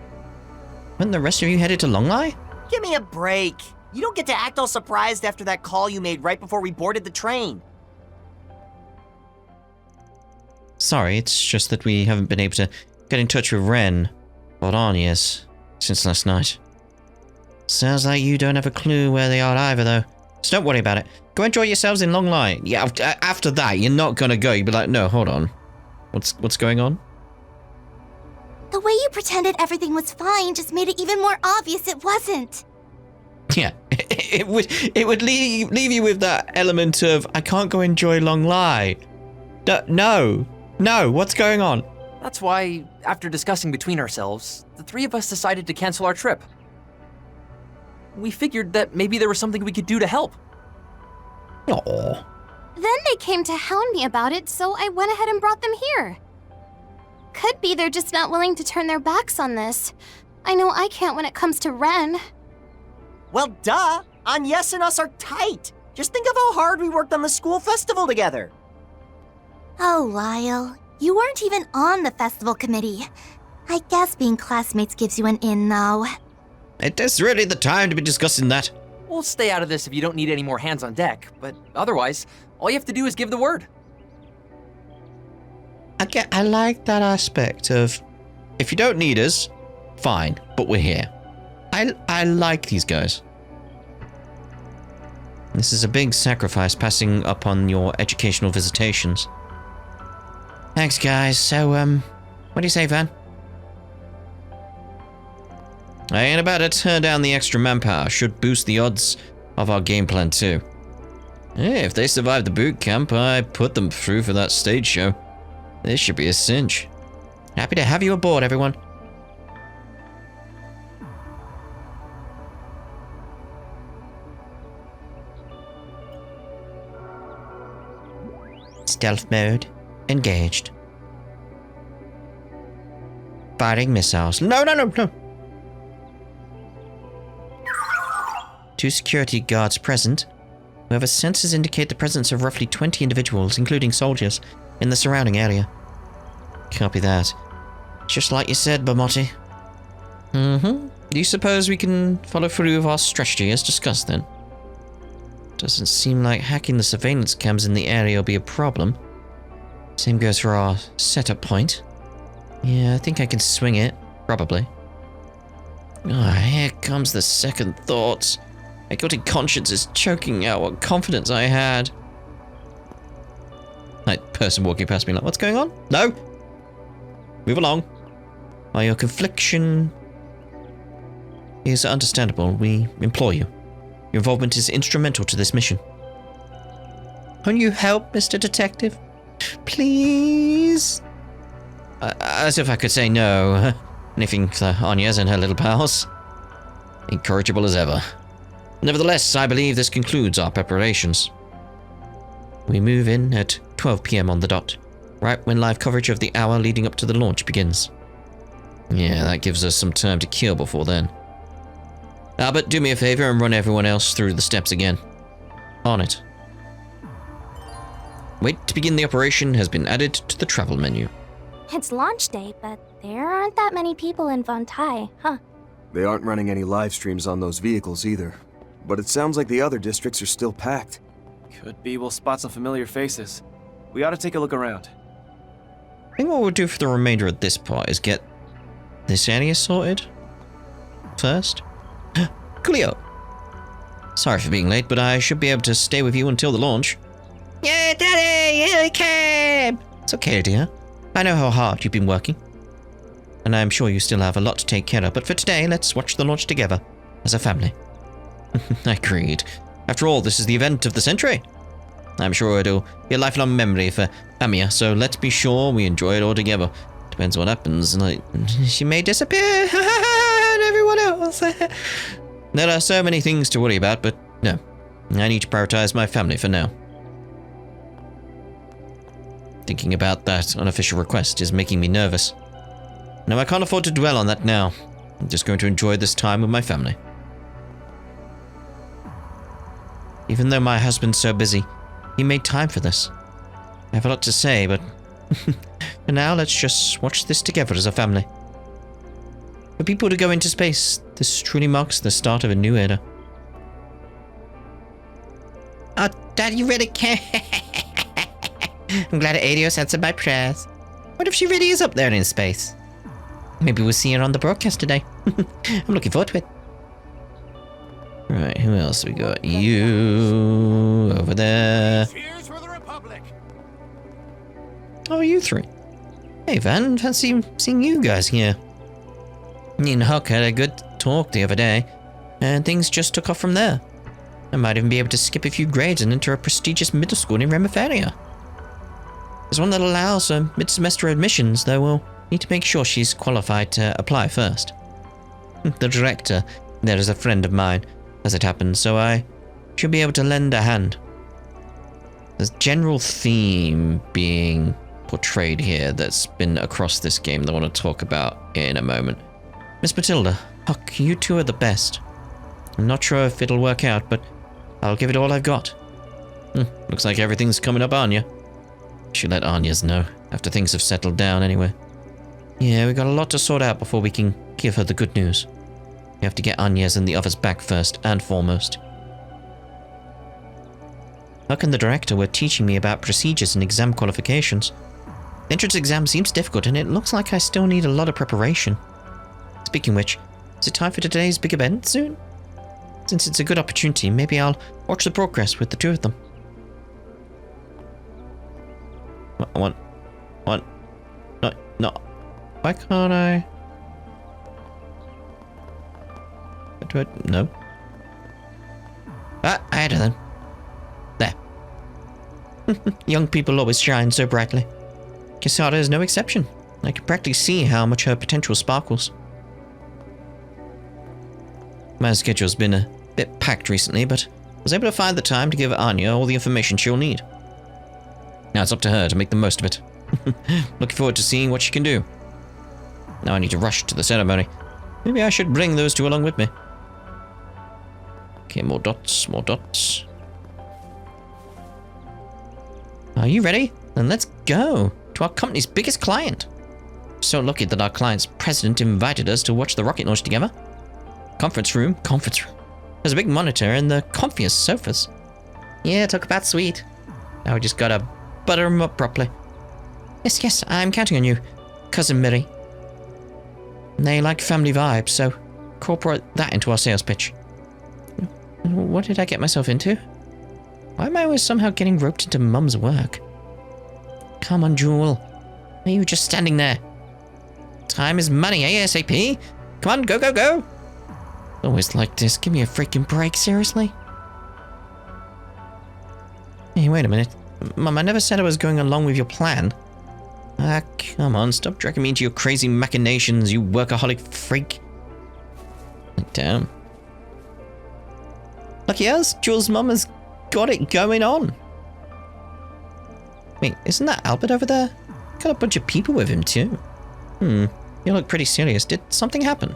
weren't the rest of you headed to Longlai? Give me a break! You don't get to act all surprised after that call you made right before we boarded the train. Sorry, it's just that we haven't been able to get in touch with Ren or Arnius since last night. Sounds like you don't have a clue where they are either, though. So don't worry about it. Go enjoy yourselves in Longlai. Yeah, after that, you're not gonna go. You'll be like, no, hold on. What's going on? The way you pretended everything was fine just made it even more obvious it wasn't. Yeah, it would leave you with that element of, I can't go enjoy Longlai. No, what's going on? That's why, after discussing between ourselves, the 3 of us decided to cancel our trip. We figured that maybe there was something we could do to help. Aww. Then they came to hound me about it, so I went ahead and brought them here. Could be they're just not willing to turn their backs on this. I know I can't when it comes to Ren. Well, duh! Agnes and us are tight! Just think of how hard we worked on the school festival together. Oh, Lyle. You weren't even on the festival committee. I guess being classmates gives you an in, though. It is really the time to be discussing that. We'll stay out of this if you don't need any more hands on deck, but otherwise, all you have to do is give the word. I like that aspect of, if you don't need us, fine, but we're here. I like these guys. This is a big sacrifice passing up on your educational visitations. Thanks, guys. So, what do you say, Van? I ain't about to turn down the extra manpower. Should boost the odds of our game plan too. Hey, if they survive the boot camp I put them through for that stage show, this should be a cinch. Happy to have you aboard, everyone. Stealth mode engaged. Firing missiles. No. 2 security guards present. However, sensors indicate the presence of roughly 20 individuals, including soldiers, in the surrounding area. Copy that. Just like you said, Bamotti. Do you suppose we can follow through with our strategy as discussed then? Doesn't seem like hacking the surveillance cams in the area will be a problem. Same goes for our setup point. Yeah, I think I can swing it. Probably. Ah, here comes the second thoughts. My guilty conscience is choking out what confidence I had. Like, person walking past me like, what's going on? No! Move along. While your confliction is understandable, we implore you. Your involvement is instrumental to this mission. Can you help, Mr. Detective? Please? As if I could say no. Anything for Anya's and her little pals. Incorrigible as ever. Nevertheless, I believe this concludes our preparations. We move in at 12 PM on the dot, right when live coverage of the hour leading up to the launch begins. Yeah, that gives us some time to kill before then. Albert, do me a favor and run everyone else through the steps again. On it. Wait to begin the operation has been added to the travel menu. It's launch day, but there aren't that many people in Von Tai, huh? They aren't running any live streams on those vehicles either. But it sounds like the other districts are still packed. Could be we'll spot some familiar faces. We ought to take a look around. I think what we'll do for the remainder of this part is get this area sorted first. Coolio! Sorry for being late, but I should be able to stay with you until the launch. Yeah, Daddy! Here I came! It's okay, dear. I know how hard you've been working. And I'm sure you still have a lot to take care of, but for today, let's watch the launch together, as a family. Agreed. After all, this is the event of the century. I'm sure it'll be a lifelong memory for Amiya, so let's be sure we enjoy it all together. Depends what happens, like, she may disappear, and everyone else. There are so many things to worry about, but no. I need to prioritize my family for now. Thinking about that unofficial request is making me nervous. No, I can't afford to dwell on that now. I'm just going to enjoy this time with my family. Even though my husband's so busy, he made time for this. I have a lot to say, but for now, let's just watch this together as a family. For people to go into space, this truly marks the start of a new era. Oh, Dad, you really can't. I'm glad Adios answered my prayers. What if she really is up there in space? Maybe we'll see her on the broadcast today. I'm looking forward to it. Right, who else we got? You over there. Oh, you three. Hey, Van, fancy seeing you guys here. Me and Huck had a good talk the other day, and things just took off from there. I might even be able to skip a few grades and enter a prestigious middle school in Remifaria. There's one that allows mid-semester admissions, though we'll need to make sure she's qualified to apply first. The director there is a friend of mine, as it happens, so I should be able to lend a hand. There's a general theme being portrayed here that's been across this game that I want to talk about in a moment. Miss Matilda, Huck, you two are the best. I'm not sure if it'll work out, but I'll give it all I've got. Looks like everything's coming up Anya. Should let Anya's know, after things have settled down anyway. Yeah, we got a lot to sort out before we can give her the good news. We have to get Anya's and the others back first and foremost. Huck and the director were teaching me about procedures and exam qualifications. The entrance exam seems difficult and it looks like I still need a lot of preparation. Speaking of which, is it time for today's big event soon? Since it's a good opportunity, maybe I'll watch the progress with the two of them. What? No. Why can't I? Do it? No. Ah, I had her then. There. Young people always shine so brightly. Kisada is no exception. I can practically see how much her potential sparkles. My schedule's been a bit packed recently, but I was able to find the time to give Anya all the information she'll need. Now it's up to her to make the most of it. Looking forward to seeing what she can do. Now I need to rush to the ceremony. Maybe I should bring those two along with me. Okay, more dots. Are you ready? Then let's go to our company's biggest client. So lucky that our client's president invited us to watch the rocket launch together. Conference room. There's a big monitor and the comfiest sofas. Yeah, talk about sweet. Now we just gotta butter 'em up properly. Yes, I'm counting on you, Cousin Miri. They like family vibes, so incorporate that into our sales pitch. What did I get myself into? Why am I always somehow getting roped into Mum's work? Come on, Jewel. Why are you just standing there? Time is money, ASAP. Come on, go, go, go. Always like this. Give me a freaking break, seriously? Hey, wait a minute. Mum, I never said I was going along with your plan. Ah, come on, stop dragging me into your crazy machinations, you workaholic freak. Like, damn. Lucky us, Jules' mum has got it going on. Wait, isn't that Albert over there? Got a bunch of people with him too. You look pretty serious. Did something happen?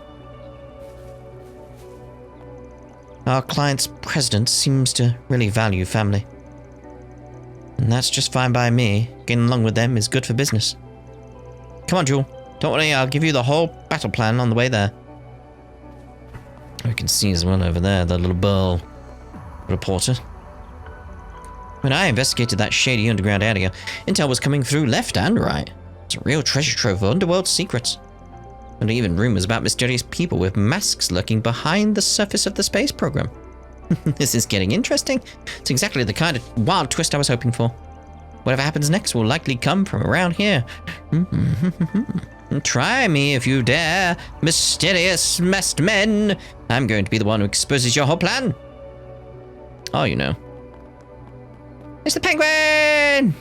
Our client's president seems to really value family. And that's just fine by me. Getting along with them is good for business. Come on, Jewel. Don't worry, I'll give you the whole battle plan on the way there. We can see as well over there, the little Burl reporter. When I investigated that shady underground area, intel was coming through left and right. It's a real treasure trove of underworld secrets. And even rumors about mysterious people with masks lurking behind the surface of the space program. This is getting interesting. It's exactly the kind of wild twist I was hoping for. Whatever happens next will likely come from around here. Try me if you dare, mysterious masked men. I'm going to be the one who exposes your whole plan. Oh, you know. It's the penguin!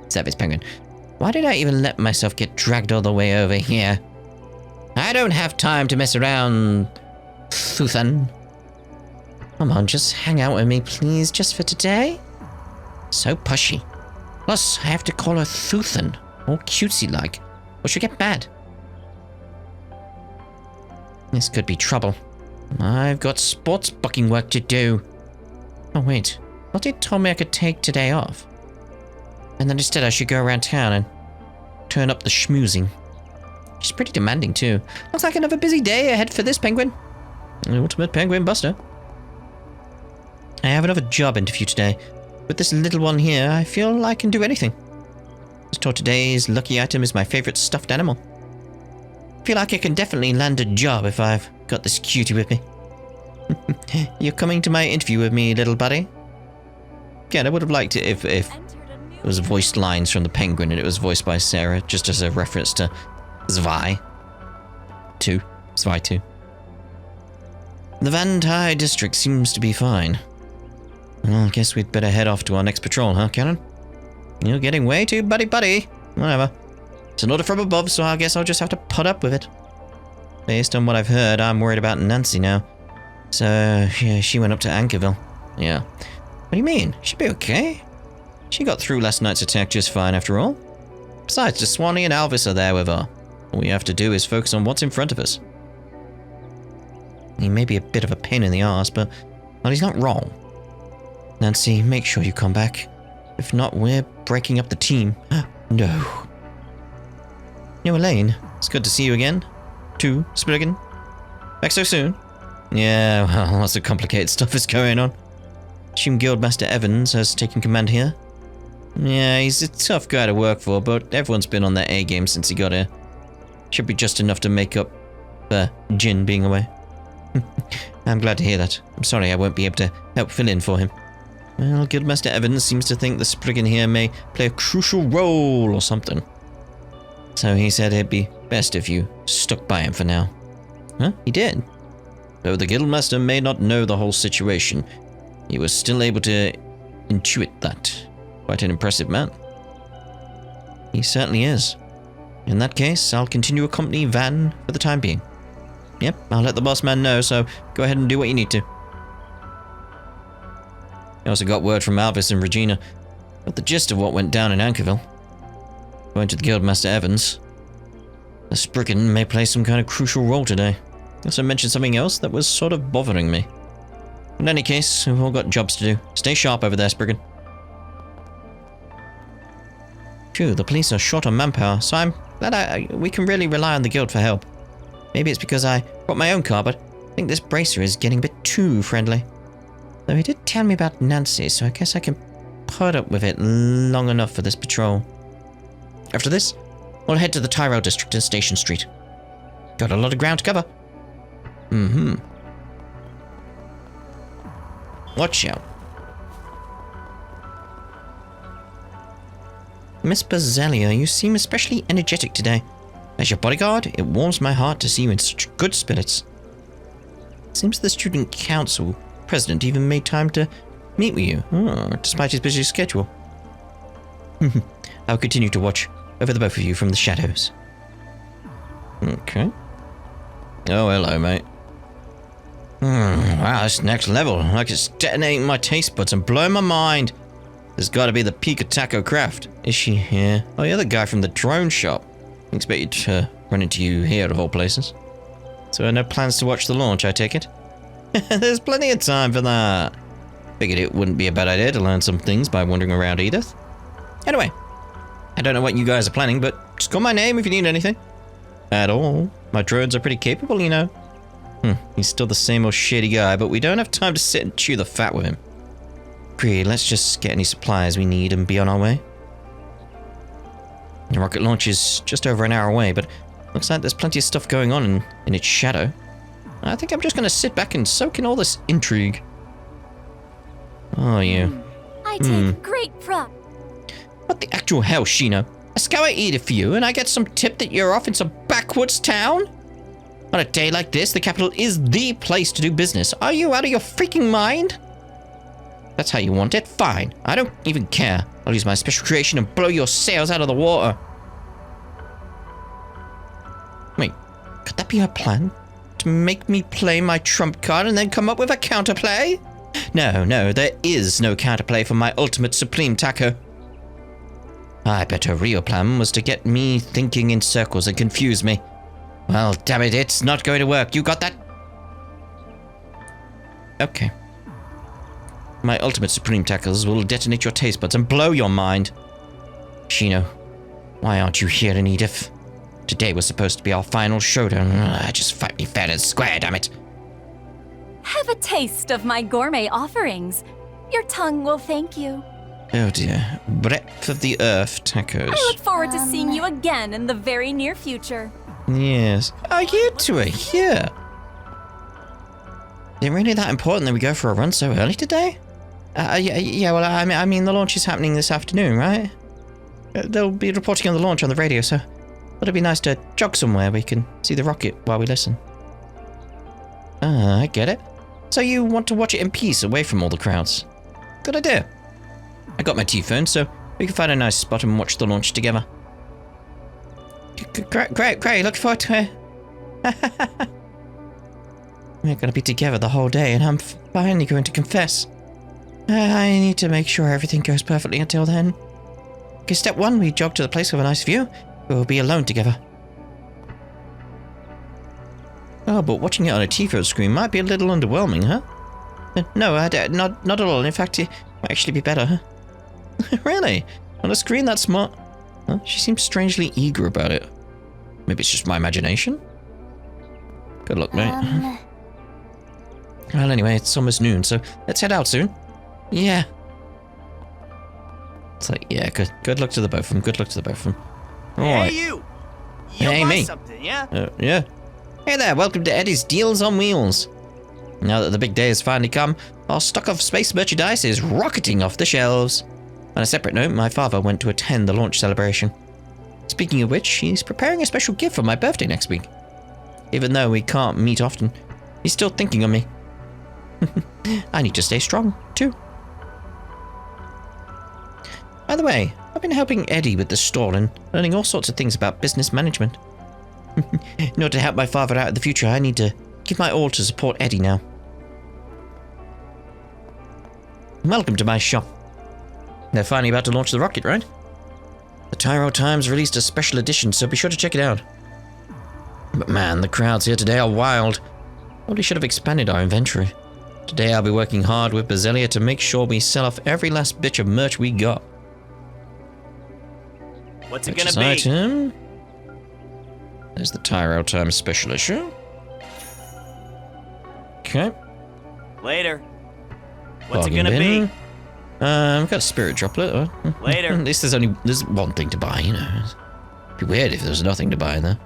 Service penguin. Why did I even let myself get dragged all the way over here? I don't have time to mess around, Thuthan. Come on, just hang out with me, please, just for today. So pushy. Plus, I have to call her Thuthan, all cutesy-like, or she'll get mad. This could be trouble. I've got sports booking work to do. Oh, wait. Lottie told me I could take today off. And then instead I should go around town and turn up the schmoozing. She's pretty demanding, too. Looks like another busy day ahead for this penguin. The ultimate penguin buster. I have another job interview today. With this little one here, I feel I can do anything. I was told today's lucky item is my favorite stuffed animal. I feel like I can definitely land a job if I've got this cutie with me. You're coming to my interview with me, little buddy? Again, I would have liked it if it was voiced lines from the penguin and it was voiced by Sarah, just as a reference to Zwei 2. Zwei 2. The Van Tai district seems to be fine. Well, I guess we'd better head off to our next patrol, huh, Karen? You're getting way too buddy-buddy. Whatever. It's an order from above, so I guess I'll just have to put up with it. Based on what I've heard, I'm worried about Nancy now. So, yeah, she went up to Anchorville. Yeah. What do you mean? She'll be okay. She got through last night's attack just fine, after all. Besides, the Swanee and Alvis are there with her. All we have to do is focus on what's in front of us. He may be a bit of a pain in the arse, but well, he's not wrong. Nancy, make sure you come back. If not, we're breaking up the team. No. Yo, Elaine, it's good to see you again. Too, Spriggan. Back so soon? Yeah, well, lots of complicated stuff is going on. Assume Guildmaster Evans has taken command here. Yeah, he's a tough guy to work for, but everyone's been on their A-game since he got here. Should be just enough to make up for Jin being away. I'm glad to hear that. I'm sorry I won't be able to help fill in for him. Well, Guildmaster Evans seems to think the Spriggan here may play a crucial role or something. So he said it'd be best if you stuck by him for now. Huh? He did. Though the Guildmaster may not know the whole situation, he was still able to intuit that. Quite an impressive man. He certainly is. In that case, I'll continue accompanying Van for the time being. Yep, I'll let the boss man know, so go ahead and do what you need to. I also got word from Alvis and Regina, but the gist of what went down in Anchorville. Going to the Guildmaster Evans, the Spriggan may play some kind of crucial role today. He also mentioned something else that was sort of bothering me. In any case, we've all got jobs to do. Stay sharp over there, Spriggan. Phew, the police are short on manpower, so I'm glad we can really rely on the guild for help. Maybe it's because I brought my own car, but I think this bracer is getting a bit too friendly. Though he did tell me about Nancy, so I guess I can put up with it long enough for this patrol. After this, we'll head to the Tyrell district and Station Street. Got a lot of ground to cover. Watch out. Miss Bazelia, you seem especially energetic today. As your bodyguard, it warms my heart to see you in such good spirits. Seems the student council president even made time to meet with you, despite his busy schedule. I'll continue to watch over the both of you from the shadows. Okay. Oh, hello, mate. Wow, this next level. Like it's detonating my taste buds and blowing my mind. There's got to be the peak of Taco Craft. Is she here? Oh, you're the guy from the drone shop. I expected to run into you here of all places. So no plans to watch the launch, I take it? There's plenty of time for that. Figured it wouldn't be a bad idea to learn some things by wandering around Edith. Anyway, I don't know what you guys are planning, but just call my name if you need anything. At all. My drones are pretty capable, you know. He's still the same old shitty guy, but we don't have time to sit and chew the fat with him. Agreed, let's just get any supplies we need and be on our way. The rocket launch is just over an hour away, but looks like there's plenty of stuff going on in its shadow. I think I'm just going to sit back and soak in all this intrigue. Oh, you. I take great pride. What the actual hell, Shino? I scour Edith for you, and I get some tip that you're off in some backwoods town? On a day like this, the capital is the place to do business. Are you out of your freaking mind? That's how you want it? Fine. I don't even care. I'll use my special creation and blow your sails out of the water. Wait, could that be her plan? To make me play my trump card and then come up with a counterplay? No, there is no counterplay for my ultimate supreme taco. I bet her real plan was to get me thinking in circles and confuse me. Well, damn it, it's not going to work. You got that? Okay. My ultimate supreme tackles will detonate your taste buds and blow your mind. Shino, why aren't you here in Edith? Today was supposed to be our final showdown. Just fight me fair and square, damn it. Have a taste of my gourmet offerings. Your tongue will thank you. Oh dear. Breadth of the earth tacos. I look forward to seeing you again in the very near future. Yes. Oh, you two are here. Is it really that important that we go for a run so early today? Yeah, well, I mean, the launch is happening this afternoon, right? They'll be reporting on the launch on the radio, so it'd be nice to jog somewhere we can see the rocket while we listen. I get it. So you want to watch it in peace, away from all the crowds. Good idea. I got my T-phone, so we can find a nice spot and watch the launch together. Great, look forward to it. We're gonna be together the whole day, and I'm finally going to confess. I need to make sure everything goes perfectly until then. Okay, step one, we jog to the place with a nice view. We'll be alone together. Oh, but watching it on a TV screen might be a little underwhelming, huh? No, not at all. In fact, it might actually be better, huh? Really? On a screen that smart? Huh? She seems strangely eager about it. Maybe it's just my imagination? Good luck, mate. Well, anyway, it's almost noon, so let's head out soon. Yeah. It's like, yeah, good luck to the both of them. Good luck to the both of them. All right. Hey, you! Hey, me. Something, yeah? Yeah. Hey there, welcome to Eddie's Deals on Wheels. Now that the big day has finally come, our stock of space merchandise is rocketing off the shelves. On a separate note, my father went to attend the launch celebration. Speaking of which, he's preparing a special gift for my birthday next week. Even though we can't meet often, he's still thinking of me. I need to stay strong, too. By the way, I've been helping Eddie with the store and learning all sorts of things about business management. In order to help my father out in the future, I need to give my all to support Eddie now. Welcome to my shop. They're finally about to launch the rocket, right? The Tyrell Times released a special edition, so be sure to check it out. But man, the crowds here today are wild. Probably should have expanded our inventory. Today I'll be working hard with Bazelia to make sure we sell off every last bitch of merch we got. What's it gonna be? Item. There's the Tyrell Times special issue. Okay. Later. What's it Bargain gonna bin. be? I've got a spirit droplet. Later. At least there's one thing to buy, you know. It'd be weird if there's nothing to buy there.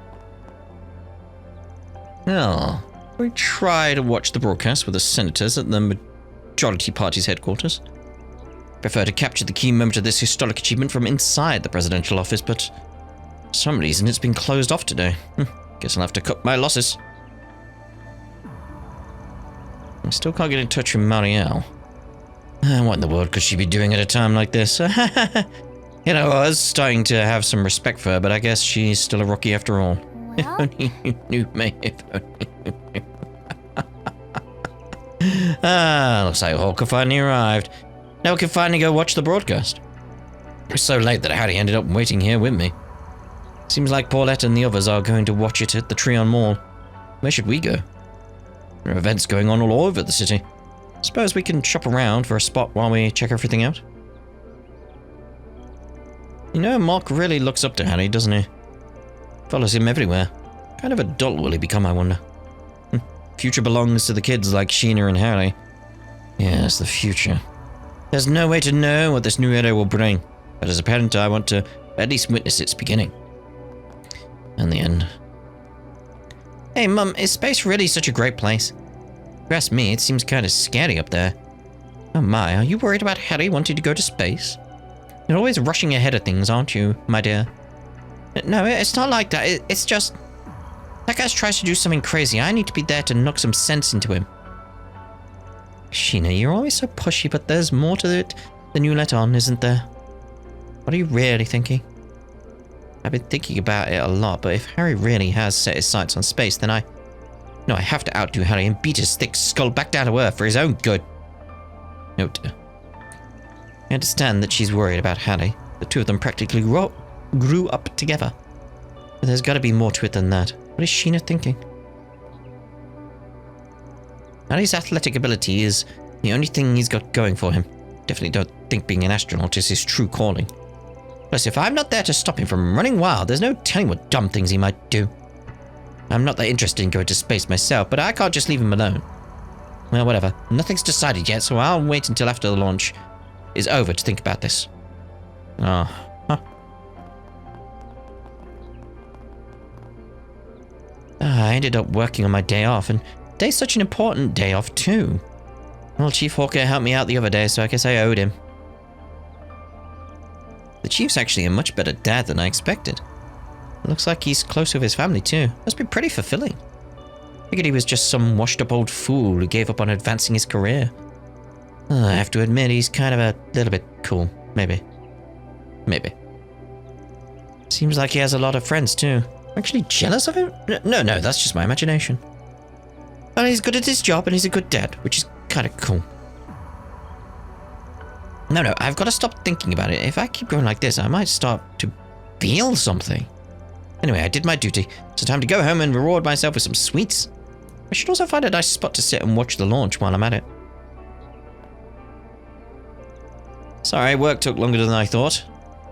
Well, we try to watch the broadcast with the senators at the majority party's headquarters. Prefer to capture the key moment of this historic achievement from inside the presidential office, but for some reason it's been closed off today. Guess I'll have to cut my losses. I still can't get in touch with Marielle. What in the world could she be doing at a time like this? You know, I was starting to have some respect for her, but I guess she's still a rookie after all. If only you knew me, if only you knew. Looks like Hawker finally arrived. Now we can finally go watch the broadcast. It was so late that Harry ended up waiting here with me. Seems like Paulette and the others are going to watch it at the Trion Mall. Where should we go? There are events going on all over the city. Suppose we can shop around for a spot while we check everything out? You know, Mark really looks up to Harry, doesn't he? Follows him everywhere. What kind of adult will he become, I wonder? Future belongs to the kids like Sheena and Harry. Yes, the future. There's no way to know what this new era will bring, but as a parent I want to at least witness its beginning. And the end. Hey Mum, is space really such a great place? If you ask me, it seems kind of scary up there. Oh my, are you worried about Harry wanting to go to space? You're always rushing ahead of things, aren't you, my dear? No, it's not like that. It's just... That guy tries to do something crazy. I need to be there to knock some sense into him. Sheena, you're always so pushy, but there's more to it than you let on, isn't there? What are you really thinking? I've been thinking about it a lot, but if Harry really has set his sights on space, then I have to outdo Harry and beat his thick skull back down to earth for his own good. No, dear. I understand that she's worried about Harry. The two of them practically grew up together. But there's got to be more to it than that. What is Sheena thinking? Harry's athletic ability is the only thing he's got going for him. Definitely don't think being an astronaut is his true calling. Plus, if I'm not there to stop him from running wild, there's no telling what dumb things he might do. I'm not that interested in going to space myself, but I can't just leave him alone. Well, whatever. Nothing's decided yet, so I'll wait until after the launch is over to think about this. I ended up working on my day off, and today's such an important day off too. Well, Chief Hawker helped me out the other day, so I guess I owed him. The Chief's actually a much better dad than I expected. Looks like he's close with his family too. Must be pretty fulfilling. Figured he was just some washed-up old fool who gave up on advancing his career. I have to admit, he's kind of a little bit cool. Maybe. Seems like he has a lot of friends too. I'm actually jealous of him? No, that's just my imagination. Well, he's good at his job and he's a good dad, which is kind of cool. No, I've got to stop thinking about it. If I keep going like this, I might start to feel something. Anyway, I did my duty. It's time to go home and reward myself with some sweets. I should also find a nice spot to sit and watch the launch while I'm at it. Sorry, work took longer than I thought.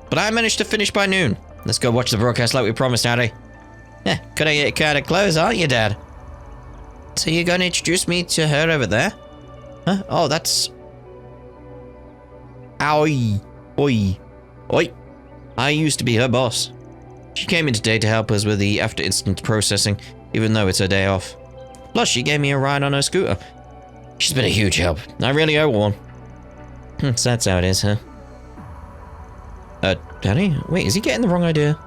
But I managed to finish by noon. Let's go watch the broadcast like we promised, Harry. Could I get kind of close, aren't you, Dad? So you're going to introduce me to her over there? Huh? Oh, that's... Oi. I used to be her boss. She came in today to help us with the after-incident processing, even though it's her day off. Plus, she gave me a ride on her scooter. She's been a huge help. I really owe one. So that's how it is, huh? Daddy? Wait, is he getting the wrong idea?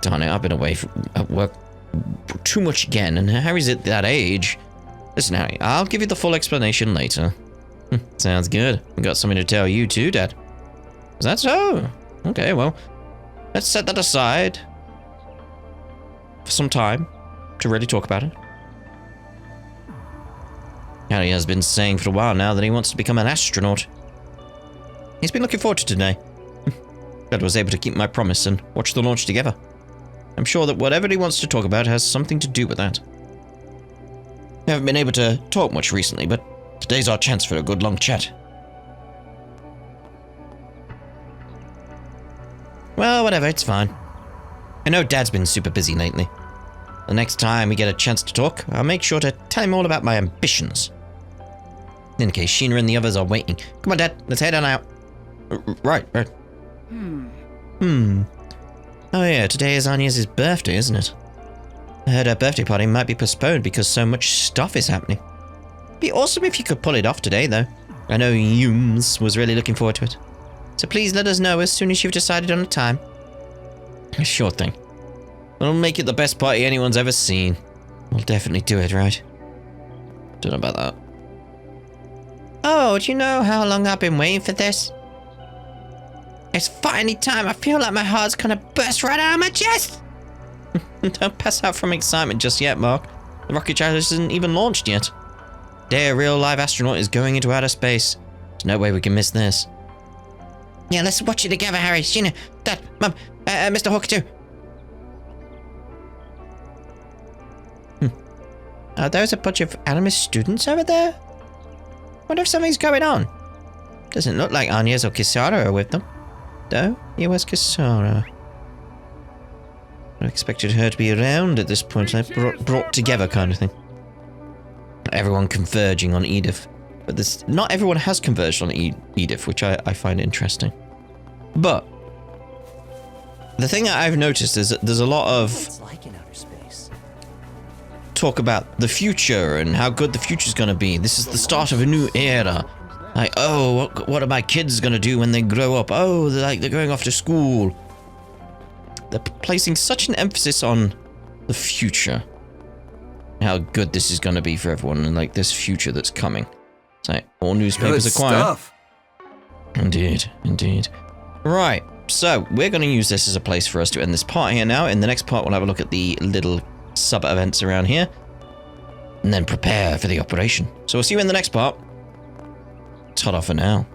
Darn it, I've been away at work too much again, and Harry's at that age. Listen, Harry, I'll give you the full explanation later. Sounds good. I've got something to tell you too, Dad. Is that so? Okay, well, let's set that aside for some time to really talk about it. Harry has been saying for a while now that he wants to become an astronaut. He's been looking forward to today. Glad I was able to keep my promise and watch the launch together. I'm sure that whatever he wants to talk about has something to do with that. We haven't been able to talk much recently, but today's our chance for a good long chat. Well, whatever, it's fine. I know Dad's been super busy lately. The next time we get a chance to talk, I'll make sure to tell him all about my ambitions. In case Sheena and the others are waiting. Come on, Dad, let's head on out. Right. Oh yeah, today is Anya's birthday, isn't it? I heard her birthday party might be postponed because so much stuff is happening. Be awesome if you could pull it off today, though. I know Yums was really looking forward to it. So please let us know as soon as you've decided on a time. Sure thing. We'll make it the best party anyone's ever seen. We'll definitely do it, right? Don't know about that. Oh, do you know how long I've been waiting for this? It's finally time. I feel like my heart's gonna burst right out of my chest. Don't pass out from excitement just yet, Mark. The rocket shuttle isn't even launched yet. Today, a real live astronaut is going into outer space. There's no way we can miss this. Yeah, let's watch it together, Harry, Sheena, Dad, Mum, Mr. Hawker too. Are those a bunch of Animus students over there? Wonder if something's going on. Doesn't look like Anya's or Kisara are with them. Though, here was Kisara. I expected her to be around at this point, like brought together kind of thing. Everyone converging on Edith. But not everyone has converged on Edith, which I find interesting. But the thing that I've noticed is that there's a lot of talk about the future and how good the future's gonna be. This is the start of a new era. Like, oh, what are my kids gonna do when they grow up? Oh, they're going off to school. They're placing such an emphasis on the future. How good this is gonna be for everyone and like this future that's coming. It's like all newspapers are quiet. Indeed. Right, so we're gonna use this as a place for us to end this part here now. In the next part, we'll have a look at the little sub-events around here. And then prepare for the operation. So we'll see you in the next part. Ta-da for now.